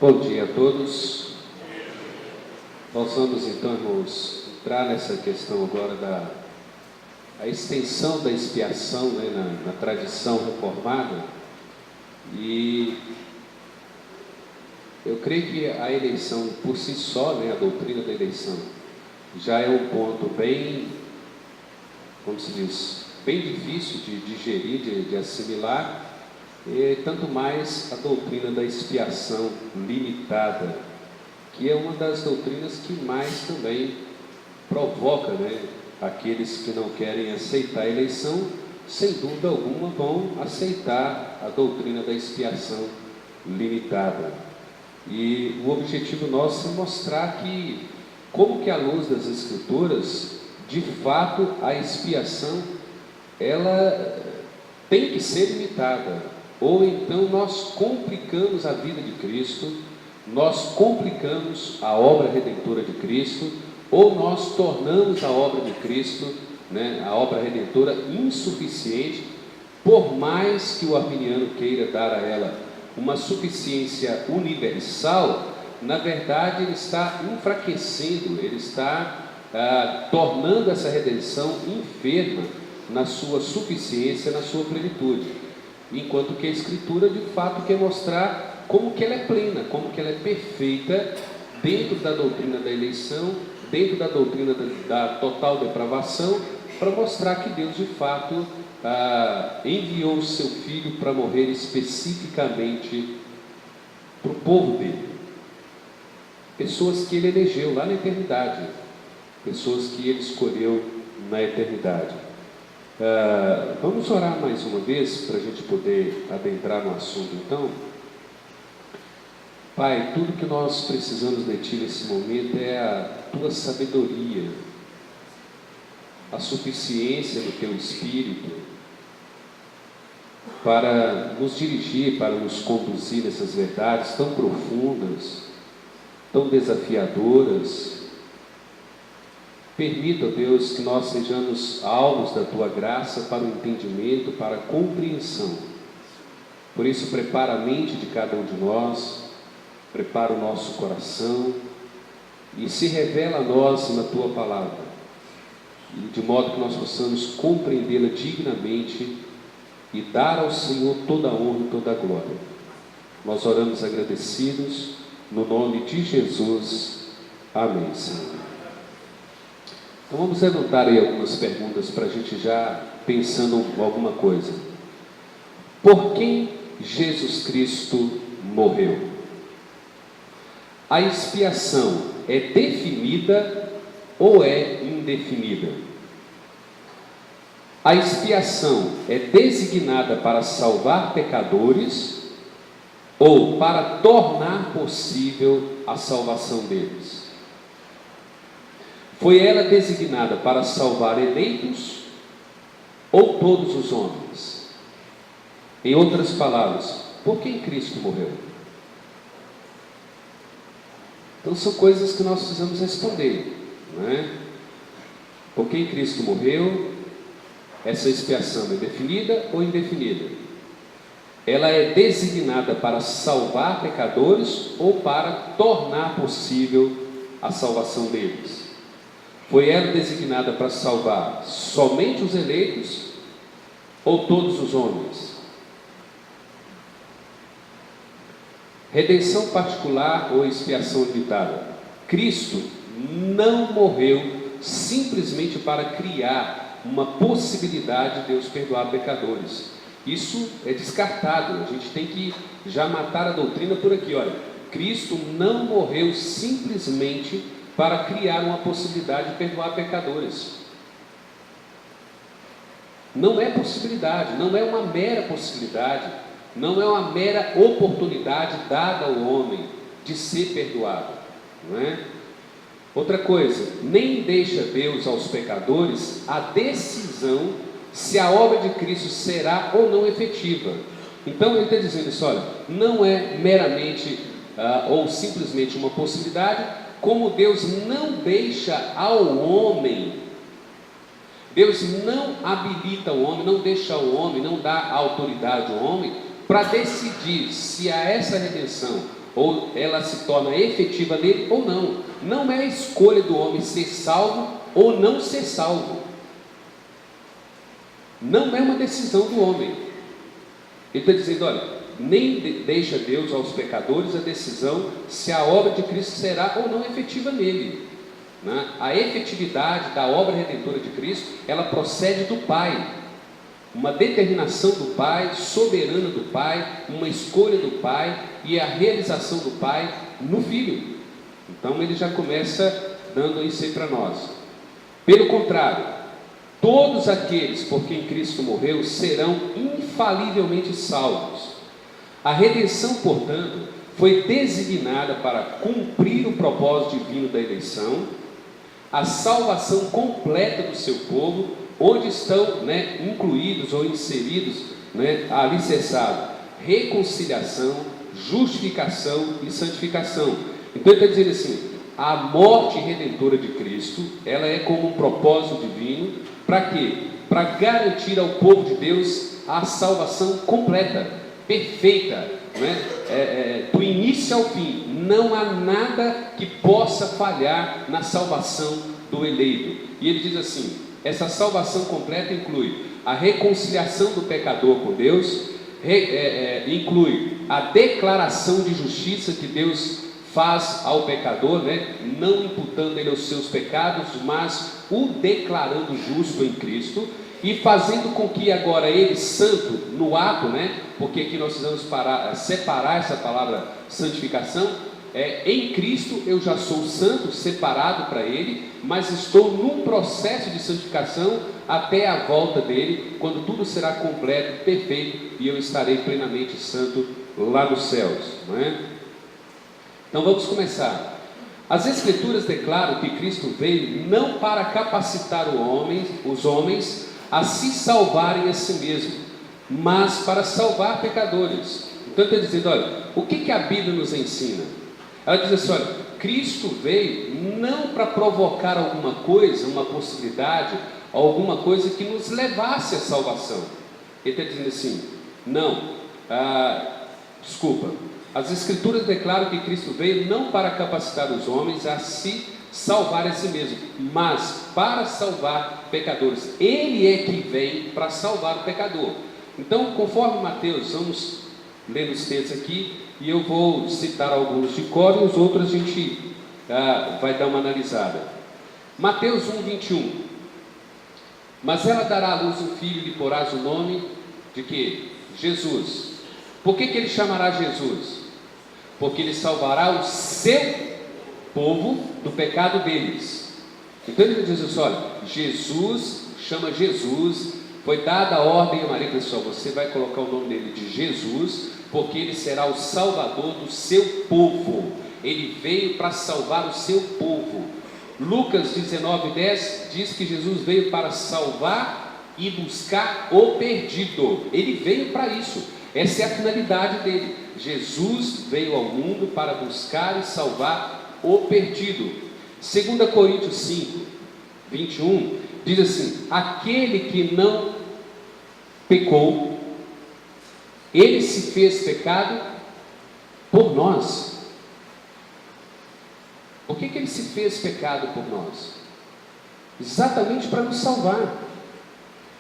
Bom dia a todos. Nós vamos então, irmãos, entrar nessa questão agora da extensão da expiação, né, na tradição reformada. E eu creio que a eleição por si só, né, a doutrina da eleição, já é um ponto bem, como se diz, bem difícil de digerir, de assimilar. E tanto mais a doutrina da expiação limitada, que é uma das doutrinas que mais também provoca, né, aqueles que não querem aceitar a eleição, sem dúvida alguma vão aceitar a doutrina da expiação limitada. E o objetivo nosso é mostrar que, como que à luz das Escrituras, de fato a expiação, ela tem que ser limitada. Ou então nós complicamos a vida de Cristo, nós complicamos a obra redentora de Cristo, ou nós tornamos a obra de Cristo, né, a obra redentora, insuficiente, por mais que o arminiano queira dar a ela uma suficiência universal. Na verdade ele está enfraquecendo, ele está tornando essa redenção enferma na sua suficiência, na sua plenitude. Enquanto que a Escritura de fato quer mostrar como que ela é plena, como que ela é perfeita dentro da doutrina da eleição, dentro da doutrina da total depravação, para mostrar que Deus de fato enviou o seu Filho para morrer especificamente para o povo dele, pessoas que ele elegeu lá na eternidade, pessoas que ele escolheu na eternidade. Vamos orar mais uma vez para a gente poder adentrar no assunto então. Pai, tudo que nós precisamos de Ti nesse momento é a Tua sabedoria, a suficiência do Teu Espírito para nos dirigir, para nos conduzir nessas verdades tão profundas, tão desafiadoras. Permita, Deus, que nós sejamos alvos da Tua graça para o entendimento, para a compreensão. Por isso, prepara a mente de cada um de nós, prepara o nosso coração e se revela a nós na Tua palavra, de modo que nós possamos compreendê-la dignamente e dar ao Senhor toda a honra e toda a glória. Nós oramos agradecidos, no nome de Jesus. Amém, Senhor. Então vamos levantar aí algumas perguntas para a gente já pensando em alguma coisa. Por quem Jesus Cristo morreu? A expiação é definida ou é indefinida? A expiação é designada para salvar pecadores ou para tornar possível a salvação deles? Foi ela designada para salvar eleitos ou todos os homens? Em outras palavras, por quem Cristo morreu? Então são coisas que nós precisamos responder, não é? Por quem Cristo morreu? Essa expiação é definida ou indefinida? Ela é designada para salvar pecadores ou para tornar possível a salvação deles? Foi ela designada para salvar somente os eleitos ou todos os homens? Redenção particular ou expiação limitada? Cristo não morreu simplesmente para criar uma possibilidade de Deus perdoar pecadores. Isso é descartado. A gente tem que já matar a doutrina por aqui. Olha, Cristo não morreu simplesmente para criar uma possibilidade de perdoar pecadores. Não é possibilidade, não é uma mera possibilidade, não é uma mera oportunidade dada ao homem de ser perdoado, não é? Outra coisa, nem deixa Deus aos pecadores a decisão se a obra de Cristo será ou não efetiva. Então ele está dizendo isso, olha, não é meramente ou simplesmente uma possibilidade, como Deus não deixa ao homem, Deus não habilita o homem, não deixa o homem, não dá autoridade ao homem para decidir se a essa redenção ou ela se torna efetiva nele ou não. Não é a escolha do homem ser salvo ou não ser salvo. Não é uma decisão do homem. Ele está dizendo, olha, nem deixa Deus aos pecadores a decisão se a obra de Cristo será ou não efetiva nele, né? A efetividade da obra redentora de Cristo, ela procede do Pai, uma determinação do Pai, soberana do Pai, uma escolha do Pai e a realização do Pai no Filho. Então ele já começa dando isso aí para nós. Pelo contrário, todos aqueles por quem Cristo morreu serão infalivelmente salvos. A redenção, portanto, foi designada para cumprir o propósito divino da eleição, a salvação completa do seu povo, onde estão, incluídos ou inseridos, alicerçados, reconciliação, justificação e santificação. Então ele está dizendo assim, a morte redentora de Cristo, ela é como um propósito divino, para quê? Para garantir ao povo de Deus a salvação completa, perfeita, do início ao fim. Não há nada que possa falhar na salvação do eleito. E ele diz assim, essa salvação completa inclui a reconciliação do pecador com Deus, inclui a declaração de justiça que Deus faz ao pecador, não imputando ele os seus pecados, mas o declarando justo em Cristo, e fazendo com que agora ele, santo, no ato, porque aqui nós precisamos separar essa palavra santificação, em Cristo eu já sou santo, separado para ele, mas estou num processo de santificação até a volta dele, quando tudo será completo, perfeito, e eu estarei plenamente santo lá nos céus, Então vamos começar. As Escrituras declaram que Cristo veio não para capacitar os homens a se salvarem a si mesmo, mas para salvar pecadores. Então está dizendo, olha, o que a Bíblia nos ensina? Ela diz assim, olha, Cristo veio não para provocar alguma coisa, uma possibilidade, alguma coisa que nos levasse à salvação. Ele está dizendo assim, as Escrituras declaram que Cristo veio não para capacitar os homens a se salvar a si mesmo, mas para salvar pecadores. Ele é que vem para salvar o pecador. Então, conforme Mateus, vamos ler os textos aqui, e eu vou citar alguns de cor e os outros a gente vai dar uma analisada. Mateus 1:21. Mas ela dará à luz um filho e lhe porás o nome de quê? Jesus. Por que ele chamará Jesus? Porque ele salvará o seu povo do pecado deles. Então ele diz assim, olha, Jesus, chama Jesus, foi dada a ordem a Maria, pessoal, você vai colocar o nome dele de Jesus, porque ele será o salvador do seu povo. Ele veio para salvar o seu povo. Lucas 19:10 diz que Jesus veio para salvar e buscar o perdido. Ele veio para isso. Essa é a finalidade dele. Jesus veio ao mundo para buscar e salvar o perdido. 2 Coríntios 5:21 diz assim, aquele que não pecou, ele se fez pecado por nós. Por que ele se fez pecado por nós? Exatamente para nos salvar.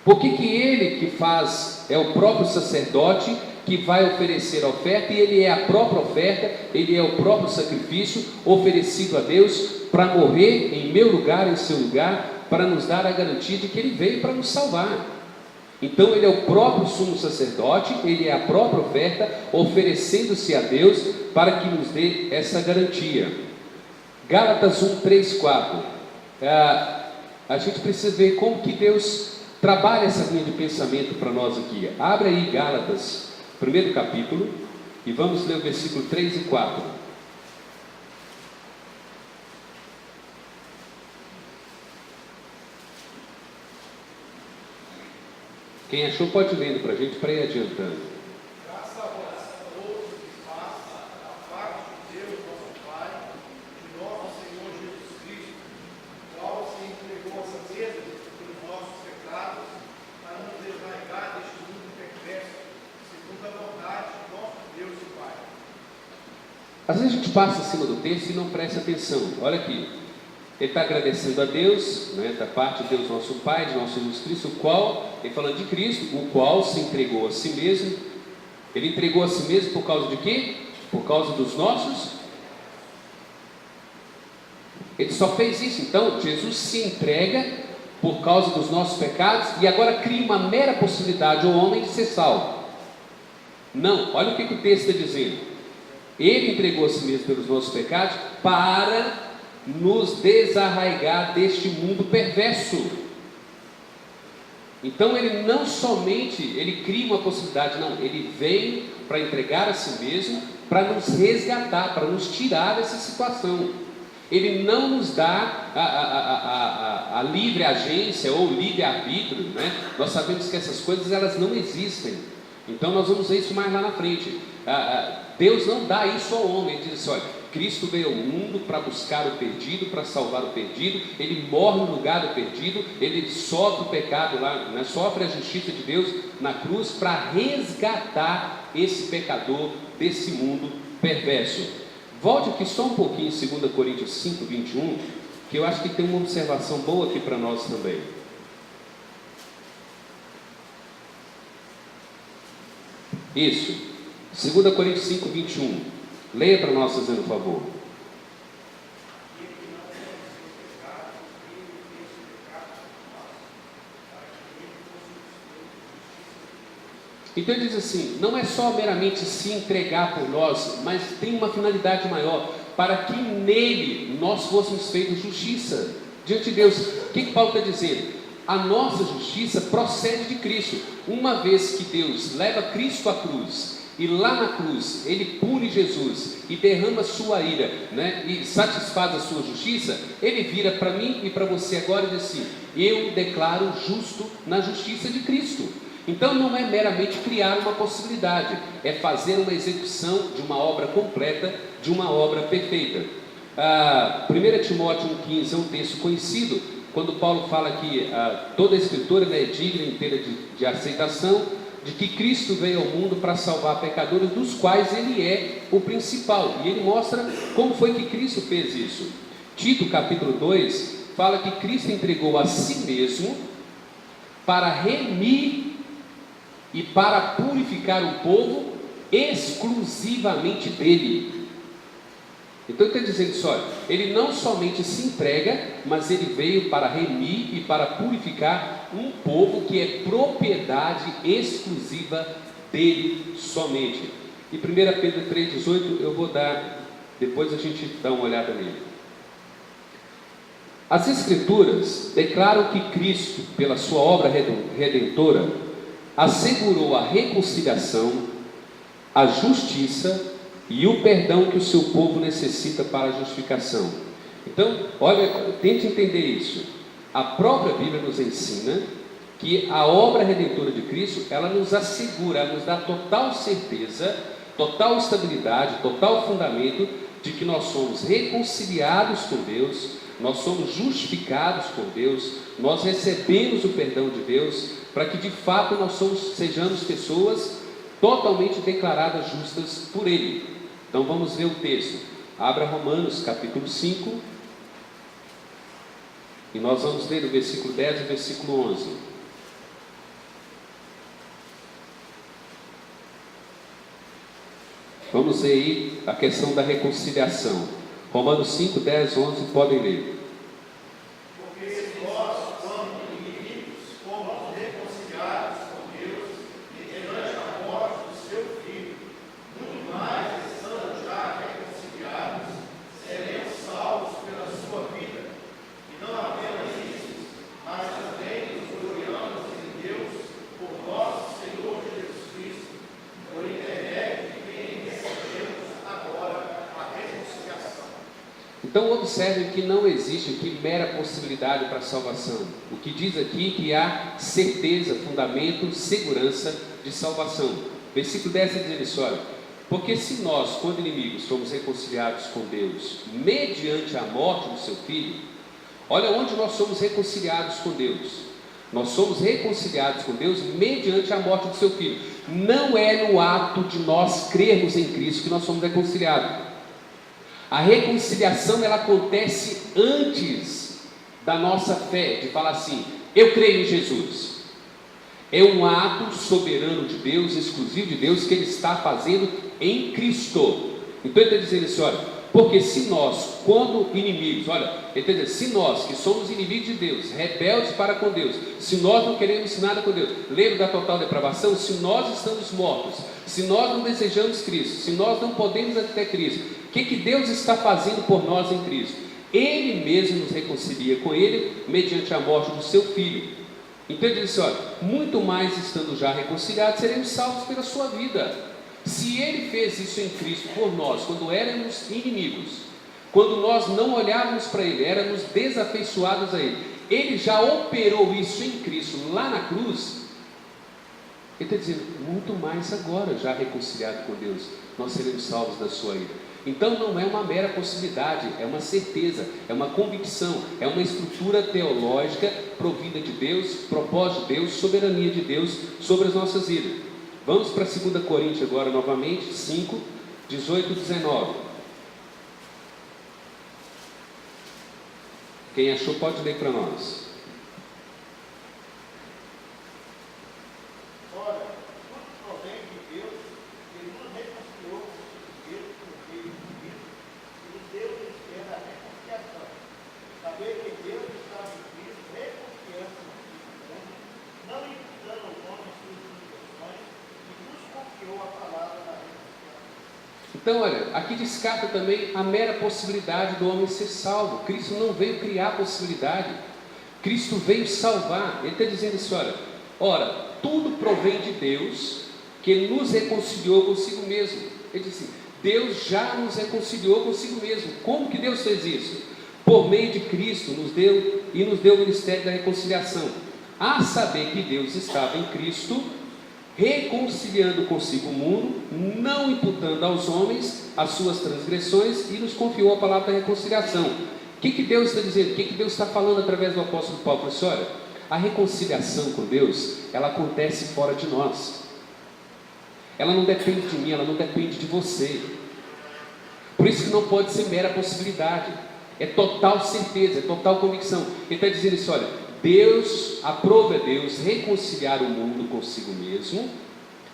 Por que ele que faz, é o próprio sacerdote que vai oferecer a oferta, e ele é a própria oferta, ele é o próprio sacrifício oferecido a Deus para morrer em meu lugar, em seu lugar, para nos dar a garantia de que ele veio para nos salvar. Então ele é o próprio sumo sacerdote, ele é a própria oferta, oferecendo-se a Deus para que nos dê essa garantia. Gálatas 1:3-4. A gente precisa ver como que Deus trabalha essa linha de pensamento para nós aqui. Abre aí Gálatas, primeiro capítulo, e vamos ler o versículo 3 e 4. Quem achou pode ir lendo para a gente, para ir adiantando. Às vezes a gente passa em cima do texto e não presta atenção. Olha aqui, ele está agradecendo a Deus, né, da parte de Deus nosso Pai, de nosso Jesus Cristo, o qual, ele falando de Cristo, o qual se entregou a si mesmo. Ele entregou a si mesmo por causa de quê? Por causa dos nossos. Ele só fez isso. Então Jesus se entrega por causa dos nossos pecados e agora cria uma mera possibilidade ao homem de ser salvo. Não, olha o que o texto está dizendo. Ele entregou a si mesmo pelos nossos pecados para nos desarraigar deste mundo perverso. Então ele não somente ele cria uma possibilidade, não, ele vem para entregar a si mesmo, para nos resgatar, para nos tirar dessa situação. Ele não nos dá a livre agência ou livre arbítrio, né? Nós sabemos que essas coisas elas não existem. Então nós vamos ver isso mais lá na frente. Deus não dá isso ao homem. Ele diz assim: olha, Cristo veio ao mundo para buscar o perdido, para salvar o perdido. Ele morre no lugar do perdido, ele sofre o pecado lá, né? Sofre a justiça de Deus na cruz para resgatar esse pecador desse mundo perverso. Volte aqui só um pouquinho em 2 Coríntios 5, 21, que eu acho que tem uma observação boa aqui para nós também. Isso, 2 Coríntios 5, 21. Leia para nós, fazendo um favor. Então ele diz assim, não é só meramente se entregar por nós, mas tem uma finalidade maior, para que nele nós fôssemos feitos justiça diante de Deus. O que Paulo está dizendo? A nossa justiça procede de Cristo. Uma vez que Deus leva Cristo à cruz, e lá na cruz ele pune Jesus e derrama sua ira, né, e satisfaz a sua justiça, ele vira para mim e para você agora e diz assim: eu declaro justo na justiça de Cristo. Então não é meramente criar uma possibilidade, é fazer uma execução de uma obra completa, de uma obra perfeita. 1 Timóteo 1,15 é um texto conhecido, quando Paulo fala que toda a escritura é digna inteira de aceitação, de que Cristo veio ao mundo para salvar pecadores, dos quais ele é o principal, e ele mostra como foi que Cristo fez isso. Tito capítulo 2 fala que Cristo entregou a si mesmo para remir e para purificar o povo exclusivamente dele. Então ele está dizendo isso, olha, ele não somente se entrega, mas ele veio para remir e para purificar um povo que é propriedade exclusiva dele somente. E 1 Pedro 3,18 eu vou dar, depois a gente dá uma olhada nele. As Escrituras declaram que Cristo, pela sua obra redentora, assegurou a reconciliação, a justiça e o perdão que o seu povo necessita para a justificação. Então, olha, tente entender isso. A própria Bíblia nos ensina que a obra redentora de Cristo, ela nos assegura, ela nos dá total certeza, total estabilidade, total fundamento de que nós somos reconciliados com Deus, nós somos justificados por Deus, nós recebemos o perdão de Deus, para que de fato nós sejamos pessoas totalmente declaradas justas por Ele. Então vamos ver o texto. Abra Romanos capítulo 5, e nós vamos ler o versículo 10 e o versículo 11. Vamos ver aí a questão da reconciliação. Romanos 5, 10, 11, podem ler. Então observem que não existe aqui mera possibilidade para a salvação. O que diz aqui que há certeza, fundamento, segurança de salvação. Versículo 10 diz isso, olha: porque se nós, quando inimigos, fomos reconciliados com Deus, mediante a morte do seu Filho, olha onde nós somos reconciliados com Deus. Nós somos reconciliados com Deus mediante a morte do seu Filho. Não é no ato de nós crermos em Cristo que nós somos reconciliados. A reconciliação, ela acontece antes da nossa fé, de falar assim, eu creio em Jesus. É um ato soberano de Deus, exclusivo de Deus, que Ele está fazendo em Cristo. Então Ele está dizendo assim, olha, porque se nós, quando inimigos, olha, Ele está dizendo, se nós, que somos inimigos de Deus, rebeldes para com Deus, se nós não queremos nada com Deus, lembra da total depravação? Se nós estamos mortos, se nós não desejamos Cristo, se nós não podemos até Cristo, o que Deus está fazendo por nós em Cristo? Ele mesmo nos reconcilia com Ele, mediante a morte do seu Filho. Então Ele diz assim, olha, muito mais estando já reconciliados, seremos salvos pela sua vida. Se Ele fez isso em Cristo por nós, quando éramos inimigos, quando nós não olhávamos para Ele, éramos desafeiçoados a Ele, Ele já operou isso em Cristo lá na cruz. Ele está dizendo, muito mais agora, já reconciliado com Deus, nós seremos salvos da sua ira. Então não é uma mera possibilidade, é uma certeza, é uma convicção, é uma estrutura teológica provida de Deus, propósito de Deus, soberania de Deus sobre as nossas vidas. Vamos para 2 Coríntios agora novamente, 5, 18 e 19. Quem achou pode ler para nós. Então, olha, aqui descarta também a mera possibilidade do homem ser salvo. Cristo não veio criar possibilidade, Cristo veio salvar. Ele está dizendo assim, ora, tudo provém de Deus, que Ele nos reconciliou consigo mesmo. Ele disse, Deus já nos reconciliou consigo mesmo. Como que Deus fez isso? Por meio de Cristo, nos deu o ministério da reconciliação. A saber que Deus estava em Cristo, reconciliando consigo o mundo, não imputando aos homens as suas transgressões, e nos confiou a palavra da reconciliação. O que Deus está dizendo? O que Deus está falando através do apóstolo Paulo? Professor, olha, a reconciliação com Deus, ela acontece fora de nós. Ela não depende de mim, ela não depende de você. Por isso que não pode ser mera possibilidade. É total certeza, é total convicção. Ele está dizendo isso, olha, Deus, aprova Deus reconciliar o mundo consigo mesmo.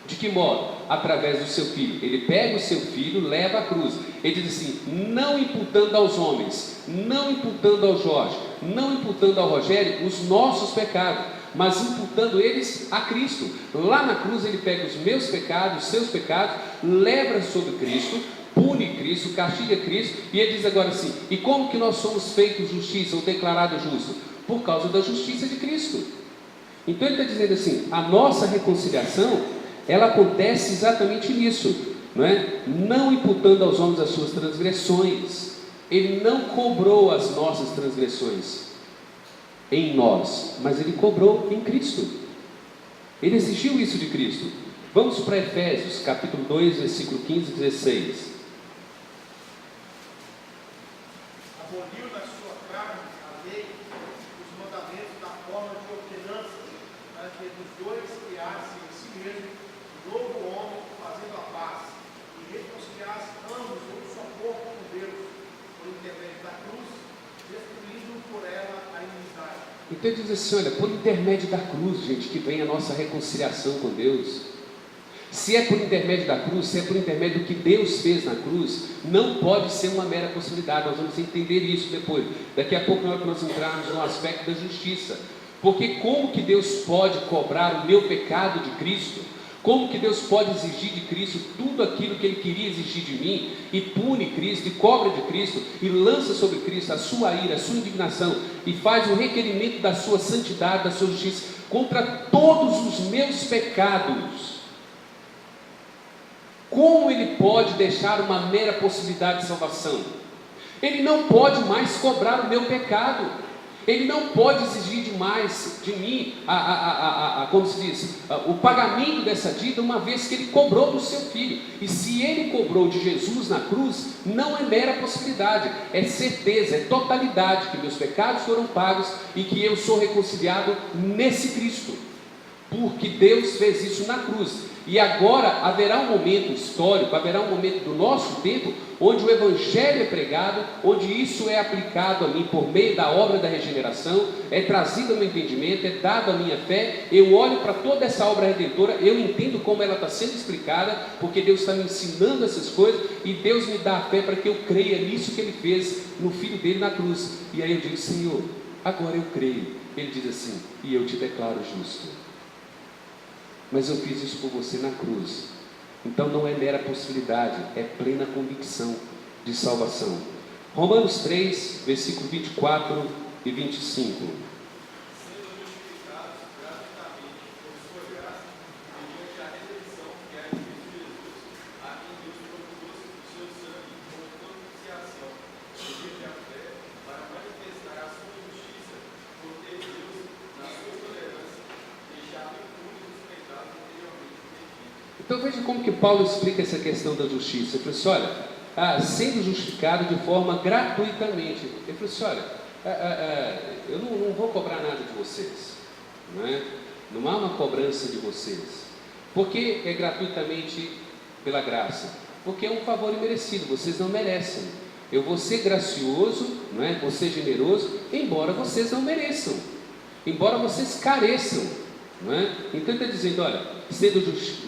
De que modo? Através do seu Filho. Ele pega o seu Filho, leva à cruz. Ele diz assim, não imputando aos homens, não imputando ao Jorge, não imputando ao Rogério os nossos pecados, mas imputando eles a Cristo. Lá na cruz ele pega os meus pecados, os seus pecados, leva sobre Cristo, pune Cristo, castiga Cristo, e ele diz agora assim, e como que nós somos feitos justiça, ou declarados justos? Por causa da justiça de Cristo. Então ele está dizendo assim, a nossa reconciliação, ela acontece exatamente nisso, não é? Não imputando aos homens as suas transgressões. Ele não cobrou as nossas transgressões em nós, mas Ele cobrou em Cristo. Ele exigiu isso de Cristo. Vamos para Efésios, capítulo 2, versículo 15 e 16. Aboliu na sua carne a lei, os mandamentos da forma de ordenança, para que dos dois criasse em si mesmo um novo homem, fazendo a paz, e reconciliasse ambos um só corpo com Deus, por intermédio da cruz, destruindo por ela a inimizade. Então ele diz assim, olha, por intermédio da cruz, gente, que vem a nossa reconciliação com Deus. Se é por intermédio da cruz, se é por intermédio do que Deus fez na cruz, não pode ser uma mera possibilidade. Nós vamos entender isso depois. Daqui a pouco nós entrarmos no aspecto da justiça. Porque como que Deus pode cobrar o meu pecado de Cristo? Como que Deus pode exigir de Cristo tudo aquilo que Ele queria exigir de mim, e pune Cristo, e cobra de Cristo, e lança sobre Cristo a sua ira, a sua indignação, e faz o requerimento da sua santidade, da sua justiça, contra todos os meus pecados? Como Ele pode deixar uma mera possibilidade de salvação? Ele não pode mais cobrar o meu pecado. Ele não pode exigir demais de mim, como se diz, o pagamento dessa dívida, uma vez que Ele cobrou do seu Filho. E se Ele cobrou de Jesus na cruz, não é mera possibilidade, é certeza, é totalidade, que meus pecados foram pagos e que eu sou reconciliado nesse Cristo, porque Deus fez isso na cruz. E agora haverá um momento histórico, haverá um momento do nosso tempo, onde o Evangelho é pregado, onde isso é aplicado a mim por meio da obra da regeneração, é trazido ao meu entendimento, é dado à minha fé. Eu olho para toda essa obra redentora, eu entendo como ela está sendo explicada, porque Deus está me ensinando essas coisas, e Deus me dá a fé para que eu creia nisso que Ele fez no Filho dele na cruz. E aí eu digo: Senhor, agora eu creio. Ele diz assim: e eu te declaro justo. Mas eu fiz isso por você na cruz. Então não é mera possibilidade, é plena convicção de salvação. Romanos 3, versículo 24 e 25. Então veja como que Paulo explica essa questão da justiça. Ele falou assim: olha, sendo justificado de forma gratuitamente. Ele falou assim: olha, eu não vou cobrar nada de vocês, não é? Não há uma cobrança de vocês. Por que é gratuitamente pela graça? Porque é um favor imerecido, vocês não merecem. Eu vou ser gracioso, não é? Vou ser generoso, embora vocês não mereçam, embora vocês careçam, não é? Então ele está dizendo: olha, sendo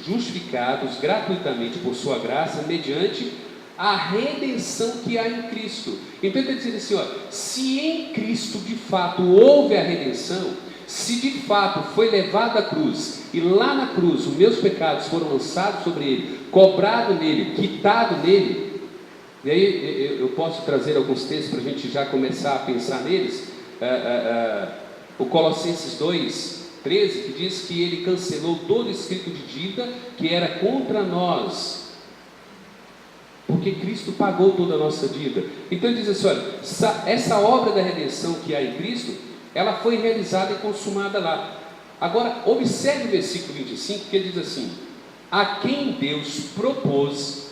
justificados gratuitamente por sua graça, mediante a redenção que há em Cristo. Então ele está dizendo assim: olha, se em Cristo de fato houve a redenção, se de fato foi levado à cruz, e lá na cruz os meus pecados foram lançados sobre Ele, cobrado nele, quitado nele. E aí eu posso trazer alguns textos para a gente já começar a pensar neles. O Colossenses 2:13, que diz que Ele cancelou todo escrito de dívida que era contra nós, porque Cristo pagou toda a nossa dívida. Então ele diz assim: olha, essa obra da redenção que há em Cristo, ela foi realizada e consumada lá. Agora observe o versículo 25, que ele diz assim: a quem Deus propôs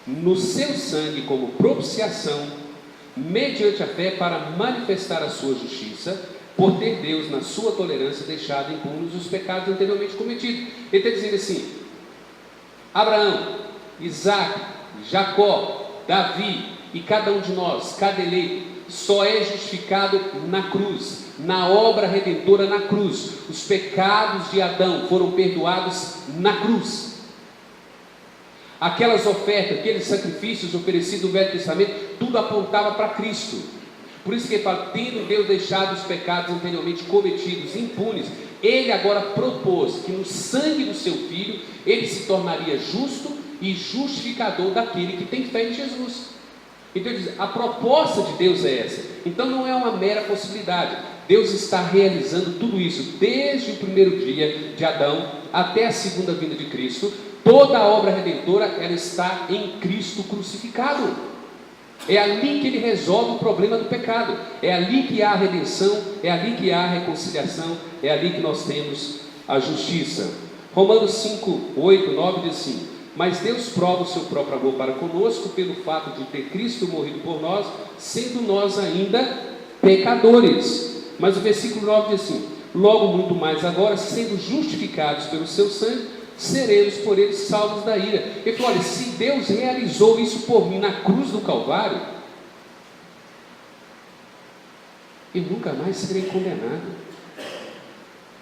no seu sangue como propiciação, mediante a fé, para manifestar a sua justiça, por ter Deus, na sua tolerância, deixado impunes os pecados anteriormente cometidos. Ele está dizendo assim: Abraão, Isaac, Jacó, Davi e cada um de nós, cada eleito, só é justificado na cruz, na obra redentora na cruz. Os pecados de Adão foram perdoados na cruz. Aquelas ofertas, aqueles sacrifícios oferecidos no Velho Testamento, tudo apontava para Cristo. Por isso que ele fala: tendo Deus deixado os pecados anteriormente cometidos impunes, Ele agora propôs que no sangue do seu Filho, Ele se tornaria justo e justificador daquele que tem fé em Jesus. Então ele diz: a proposta de Deus é essa. Então não é uma mera possibilidade. Deus está realizando tudo isso desde o primeiro dia de Adão até a segunda vinda de Cristo. Toda a obra redentora, ela está em Cristo crucificado. É ali que Ele resolve o problema do pecado. É ali que há a redenção, é ali que há a reconciliação, é ali que nós temos a justiça. Romanos 5, 8, 9 diz assim: mas Deus prova o seu próprio amor para conosco pelo fato de ter Cristo morrido por nós, sendo nós ainda pecadores. Mas o versículo 9 diz assim: logo muito mais agora, sendo justificados pelo seu sangue, seremos por Ele salvos da ira. Ele falou: olha, se Deus realizou isso por mim na cruz do Calvário, eu nunca mais serei condenado.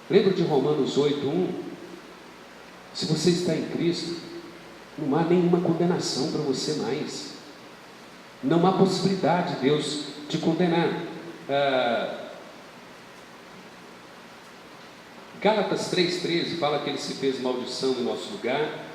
Lembra de Romanos 8:1? Se você está em Cristo, não há nenhuma condenação para você mais. Não há possibilidade de Deus te condenar. Gálatas 3,13 fala que Ele se fez maldição em nosso lugar.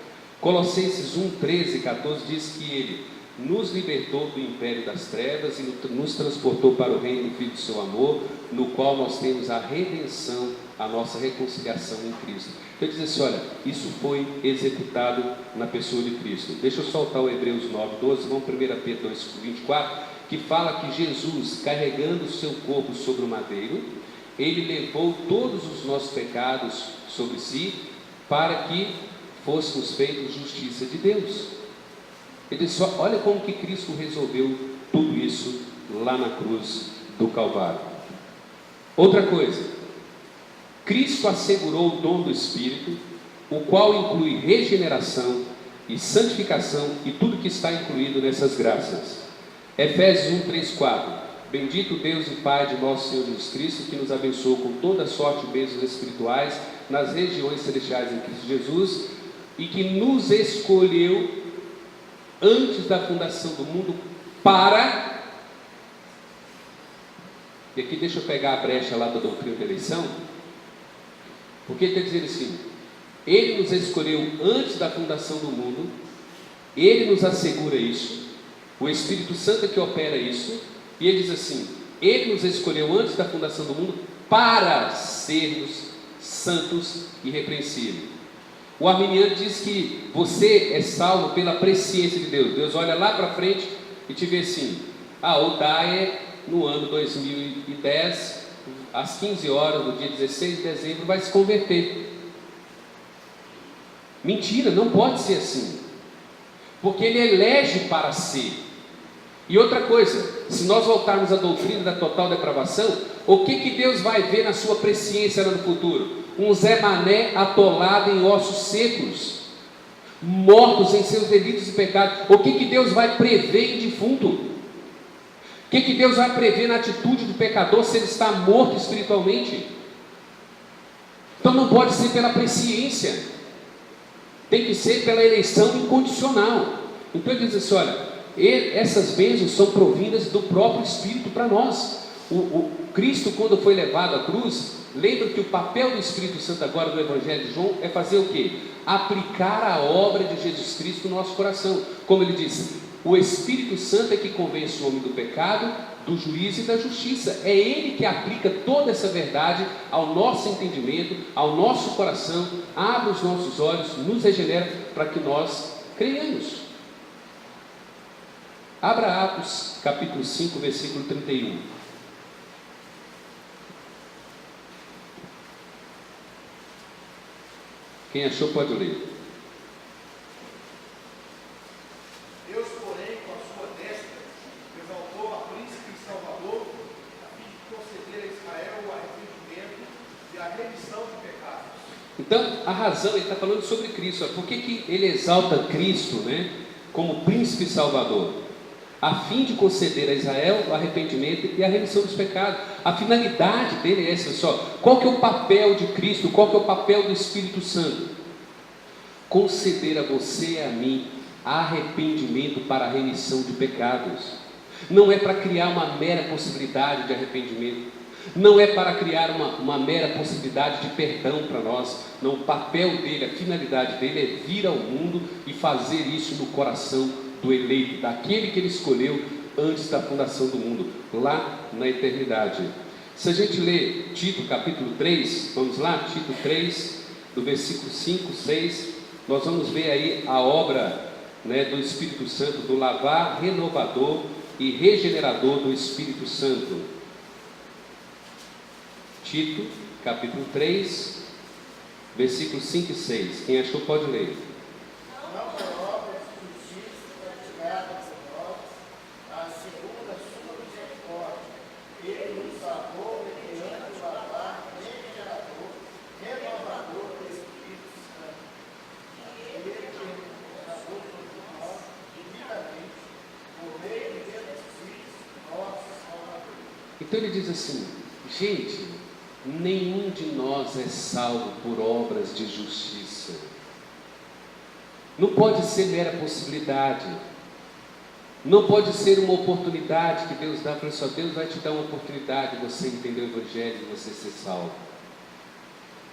Colossenses 1:13 e 14 diz que Ele nos libertou do império das trevas e nos transportou para o reino do Filho do seu amor, no qual nós temos a redenção, a nossa reconciliação em Cristo. Então ele diz assim: olha, isso foi executado na pessoa de Cristo. Deixa eu soltar o Hebreus 9:12, vamos 1 Pedro 2:24, que fala que Jesus, carregando o seu corpo sobre o madeiro, Ele levou todos os nossos pecados sobre si, para que fôssemos feitos justiça de Deus. Ele disse: olha como que Cristo resolveu tudo isso lá na cruz do Calvário. Outra coisa, Cristo assegurou o dom do Espírito o qual inclui regeneração e santificação e tudo que está incluído nessas graças. Efésios 1, 3, 4. Bendito Deus e Pai de nosso Senhor Jesus Cristo, que nos abençoou com toda sorte de bênçãos espirituais nas regiões celestiais em Cristo Jesus, e que nos escolheu antes da fundação do mundo para... E aqui deixa eu pegar a brecha lá da doutrina da eleição, porque ele está dizendo assim: Ele nos escolheu antes da fundação do mundo, Ele nos assegura isso, o Espírito Santo é que opera isso, e ele diz assim: Ele nos escolheu antes da fundação do mundo para sermos santos e irrepreensíveis. O arminiano diz que você é salvo pela presciência de Deus. Deus olha lá para frente e te vê assim: o Daé, no ano 2010, às 15 horas do dia 16 de dezembro, vai se converter. Mentira, não pode ser assim, porque Ele elege para ser. E outra coisa, se nós voltarmos à doutrina da total depravação, o que Deus vai ver na sua presciência lá no futuro? Um Zé Mané atolado em ossos secos, mortos em seus delitos e pecados. O que Deus vai prever em defunto? O que Deus vai prever na atitude do pecador se ele está morto espiritualmente? Então não pode ser pela presciência, tem que ser pela eleição incondicional. Então ele diz assim: olha, essas bênçãos são provindas do próprio Espírito para nós. O Cristo, quando foi levado à cruz, lembra que o papel do Espírito Santo agora do Evangelho de João é fazer o quê? Aplicar a obra de Jesus Cristo no nosso coração. Como ele diz, o Espírito Santo é que convence o homem do pecado, do juízo e da justiça. É Ele que aplica toda essa verdade ao nosso entendimento, ao nosso coração, abre os nossos olhos, nos regenera para que nós creiamos. Abra Atos capítulo 5, versículo 31. Quem achou pode ler. Deus, porém, com a sua destra, exaltou a príncipe e salvador, a fim de conceder a Israel o arrependimento e a remissão de pecados. Então, a razão, ele está falando sobre Cristo. Por que ele exalta Cristo, né, como príncipe e salvador? A fim de conceder a Israel o arrependimento e a remissão dos pecados. A finalidade dele é essa só. Qual que é o papel de Cristo? Qual que é o papel do Espírito Santo? Conceder a você e a mim arrependimento para a remissão de pecados. Não é para criar uma mera possibilidade de arrependimento, não é para criar uma mera possibilidade de perdão para nós. Não, o papel dele, a finalidade dele é vir ao mundo e fazer isso no coração do eleito, daquele que ele escolheu antes da fundação do mundo, lá na eternidade. Se a gente lê Tito capítulo 3, vamos lá, Tito 3, do versículo 5, 6, nós vamos ver aí a obra, né, do Espírito Santo, do lavar renovador e regenerador do Espírito Santo. Tito capítulo 3, versículos 5 e 6, quem achou pode ler. Então ele diz assim: gente, nenhum de nós é salvo por obras de justiça. Não pode ser mera possibilidade, não pode ser uma oportunidade que Deus dá para só. Deus vai te dar uma oportunidade de você entender o Evangelho, de você ser salvo,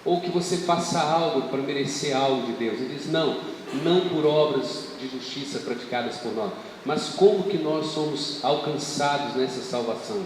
ou que você faça algo para merecer algo de Deus. Ele diz: não por obras de justiça praticadas por nós, mas como que nós somos alcançados nessa salvação?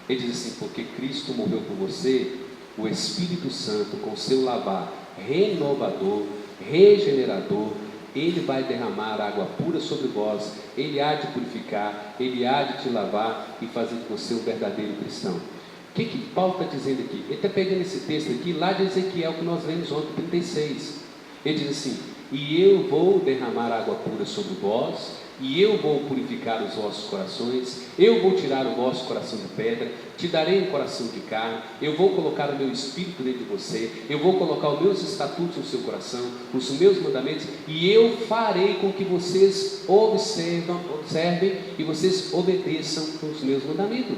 Ele diz assim: porque Cristo morreu por você, o Espírito Santo, com seu lavar renovador, regenerador, Ele vai derramar água pura sobre vós, Ele há de purificar, Ele há de te lavar e fazer de você um verdadeiro cristão. O que Paulo está dizendo aqui? Ele está pegando esse texto aqui, lá de Ezequiel, que nós lemos ontem, 36. Ele diz assim: e eu vou derramar água pura sobre vós, e eu vou purificar os vossos corações, eu vou tirar o vosso coração de pedra, te darei um coração de carne, eu vou colocar o meu espírito dentro de você, eu vou colocar os meus estatutos no seu coração, os meus mandamentos, e eu farei com que vocês observem e vocês obedeçam os meus mandamentos.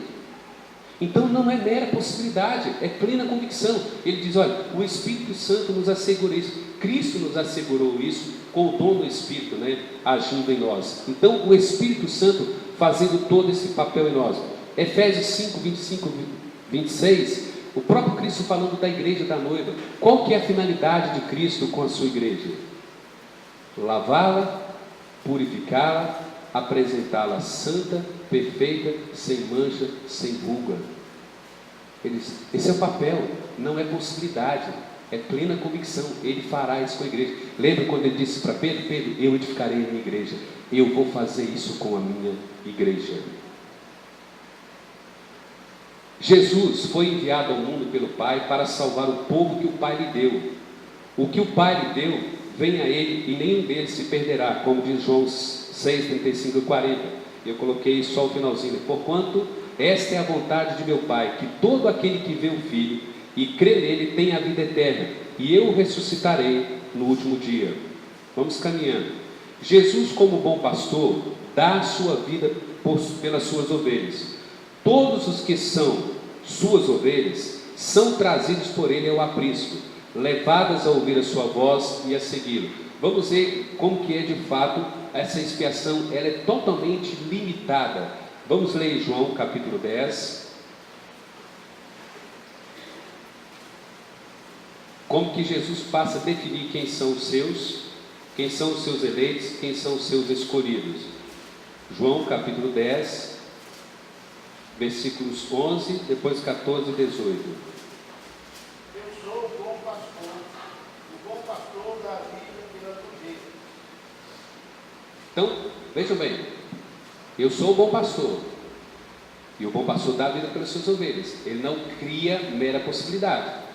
Então não é mera possibilidade, é plena convicção. Ele diz, olha, o Espírito Santo nos assegura isso, Cristo nos assegurou isso com o dom do Espírito, né, agindo em nós. Então o Espírito Santo fazendo todo esse papel em nós. Efésios 5, 25, 26, o próprio Cristo falando da igreja da noiva. Qual que é a finalidade de Cristo com a sua igreja? Lavá-la, purificá-la, apresentá-la santa, perfeita, sem mancha, sem ruga. Esse é o papel, não é possibilidade, é plena convicção. Ele fará isso com a igreja. Lembra quando ele disse para Pedro: Pedro, eu edificarei a minha igreja, eu vou fazer isso com a minha igreja. Jesus foi enviado ao mundo pelo Pai para salvar o povo que o Pai lhe deu. O que o Pai lhe deu, vem a ele, e nenhum deles se perderá, como diz João 6, 35 e 40. Eu coloquei só o finalzinho. Porquanto esta é a vontade de meu Pai, que todo aquele que vê o Filho e crê nele tenha a vida eterna, e eu o ressuscitarei no último dia. Vamos caminhando. Jesus, como bom pastor, dá a sua vida pelas suas ovelhas. Todos os que são suas ovelhas são trazidos por ele ao aprisco, levadas a ouvir a sua voz e a segui-lo. Vamos ver como que é de fato essa expiação. Ela é totalmente limitada. Vamos ler João capítulo 10. Como que Jesus passa a definir quem são os seus eleitos, quem são os seus escolhidos. João capítulo 10, versículos 11, depois 14 e 18. Eu sou o bom pastor da vida pelas ovelhas. Então, vejam bem, eu sou o bom pastor, e o bom pastor dá a vida pelas suas ovelhas. Ele não cria mera possibilidade,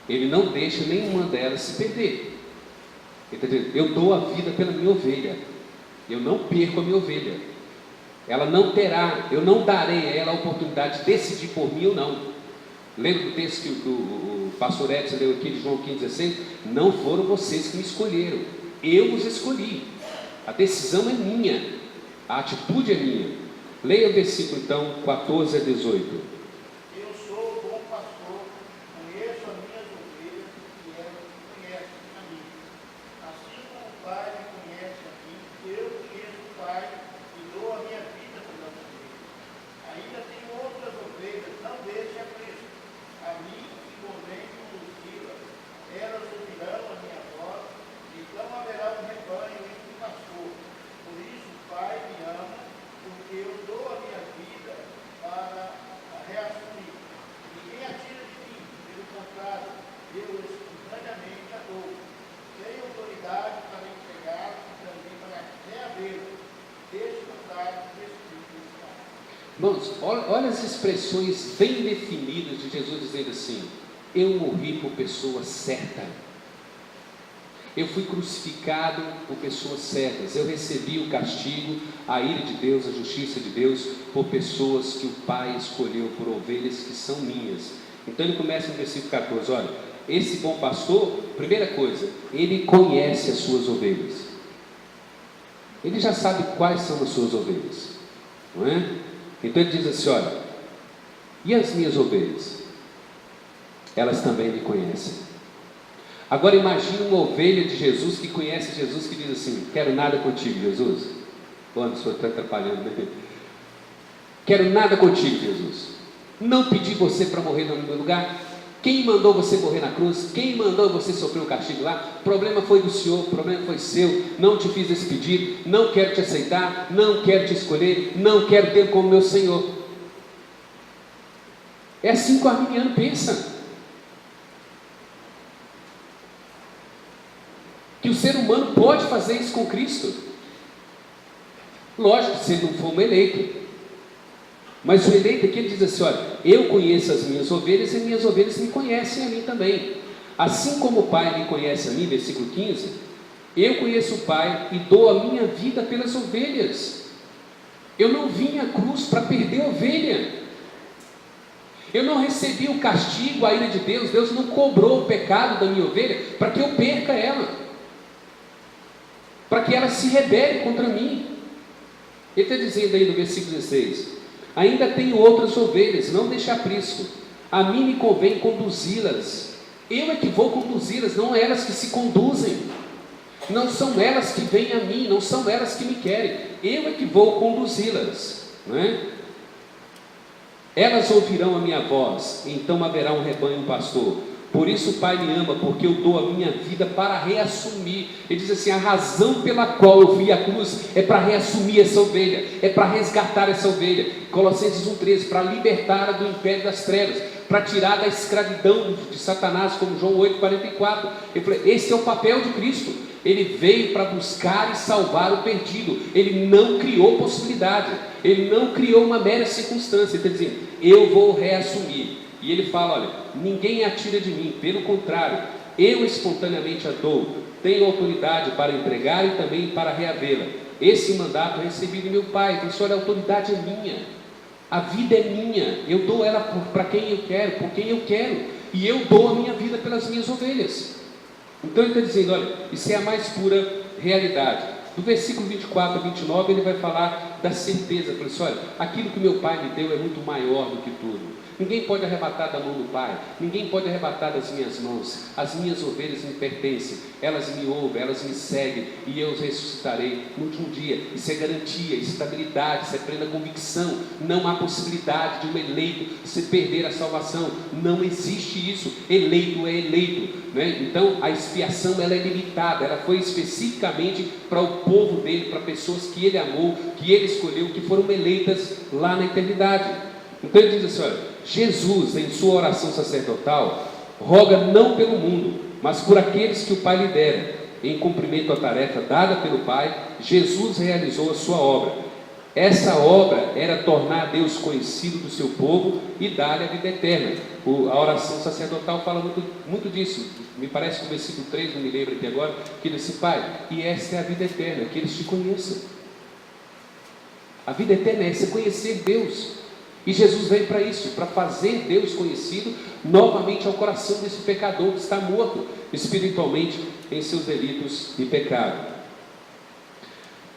ele não deixa nenhuma delas se perder. Ele está dizendo, eu dou a vida pela minha ovelha, eu não perco a minha ovelha. Ela não terá, eu não darei a ela a oportunidade de decidir por mim ou não. Lembra do texto que o pastor Edson leu aqui de João 15,16? Não foram vocês que me escolheram, eu os escolhi. A decisão é minha, a atitude é minha. Leia o versículo então 14 a 18. Eu sou o bom pastor, conheço as minhas ovelhas e elas conhecem a mim. Assim como o Pai me conhece a mim, eu conheço o Pai e dou a minha vida pelas ovelhas. Ainda tenho outras ovelhas, não deixe a preço. A mim que convém conduzi-las, elas ouvirão a minha voz, então haverá um rebanho entre o pastor. Por isso o Pai me ama, porque eu dou a minha vida para a reassumir. Ninguém a tira de mim, pelo contrário, eu espontaneamente a dou. Tenho autoridade para entregá-la e também para reavê-la. Deixe mandar o Espírito de Pai. Irmãos, olha as expressões bem definidas de Jesus dizendo assim: eu morri por pessoa certa, eu fui crucificado por pessoas certas, eu recebi o castigo, a ira de Deus, a justiça de Deus, por pessoas que o Pai escolheu, por ovelhas que são minhas. Então ele começa no versículo 14, olha, esse bom pastor, primeira coisa, ele conhece as suas ovelhas, ele já sabe quais são as suas ovelhas, não é? Então ele diz assim, olha, e as minhas ovelhas? Elas também me conhecem. Agora imagine uma ovelha de Jesus que conhece Jesus, que diz assim, quero nada contigo, Jesus. O Anderson está atrapalhando, né? Quero nada contigo, Jesus. Não pedi você para morrer no meu lugar. Quem mandou você morrer na cruz? Quem mandou você sofrer o castigo lá? O problema foi do Senhor, o problema foi seu. Não te fiz esse pedido, não quero te aceitar, não quero te escolher, não quero ter como meu Senhor. É assim que o arminiano pensa. Que o ser humano pode fazer isso com Cristo. Lógico, se ele não for um eleito. Mas o eleito aqui ele diz assim, olha, eu conheço as minhas ovelhas e minhas ovelhas me conhecem a mim também. Assim como o Pai me conhece a mim, versículo 15, Eu conheço o Pai e dou a minha vida pelas ovelhas. Eu não vim à cruz para perder a ovelha. Eu não recebi o castigo, a ira de Deus. Deus não cobrou o pecado da minha ovelha para que eu perca ela, para que ela se rebele contra mim. Ele está dizendo aí no versículo 16: ainda tenho outras ovelhas, não deixe aprisco. A mim me convém conduzi-las. Eu é que vou conduzi-las, não elas que se conduzem. Não são elas que vêm a mim, não são elas que me querem. Eu é que vou conduzi-las, não é? Elas ouvirão a minha voz, então haverá um rebanho, um pastor. Por isso o Pai me ama, porque eu dou a minha vida para reassumir. Ele diz assim: a razão pela qual eu fui à cruz é para reassumir essa ovelha, é para resgatar essa ovelha. Colossenses 1,13, para libertar do império das trevas, para tirar da escravidão de Satanás, como João 8,44. Ele falou: esse é o papel de Cristo. Ele veio para buscar e salvar o perdido. Ele não criou possibilidade, ele não criou uma mera circunstância. Ele está dizendo: eu vou reassumir. E ele fala: olha, ninguém a tira de mim, pelo contrário, eu espontaneamente a dou. Tenho autoridade para entregar e também para reavê-la. Esse mandato eu recebi do meu Pai. Então, olha, a autoridade é minha, a vida é minha, eu dou ela para quem eu quero, por quem eu quero, e eu dou a minha vida pelas minhas ovelhas. Então ele está dizendo: olha, isso é a mais pura realidade. Do versículo 24 a 29 ele vai falar da certeza. Ele fala assim: olha, aquilo que meu Pai me deu é muito maior do que tudo. Ninguém pode arrebatar da mão do Pai, ninguém pode arrebatar das minhas mãos. As minhas ovelhas me pertencem, elas me ouvem, elas me seguem, e eu os ressuscitarei no último dia. Isso é garantia, estabilidade, isso é plena convicção. Não há possibilidade de um eleito se perder a salvação, não existe isso. Eleito é eleito, né? Então a expiação ela é limitada, ela foi especificamente para o povo dele, para pessoas que ele amou, que ele escolheu, que foram eleitas lá na eternidade. Então ele diz assim: olha, Jesus, em sua oração sacerdotal, roga não pelo mundo, mas por aqueles que o Pai lhe dera. Em cumprimento à tarefa dada pelo Pai, Jesus realizou a sua obra. Essa obra era tornar Deus conhecido do seu povo e dar-lhe a vida eterna. A oração sacerdotal fala muito disso. Me parece que o versículo 3, não me lembro aqui agora, que ele diz: Pai, e esta é a vida eterna, que eles te conheçam. A vida eterna é você conhecer Deus. E Jesus veio para isso, para fazer Deus conhecido novamente ao coração desse pecador que está morto espiritualmente em seus delitos e pecado.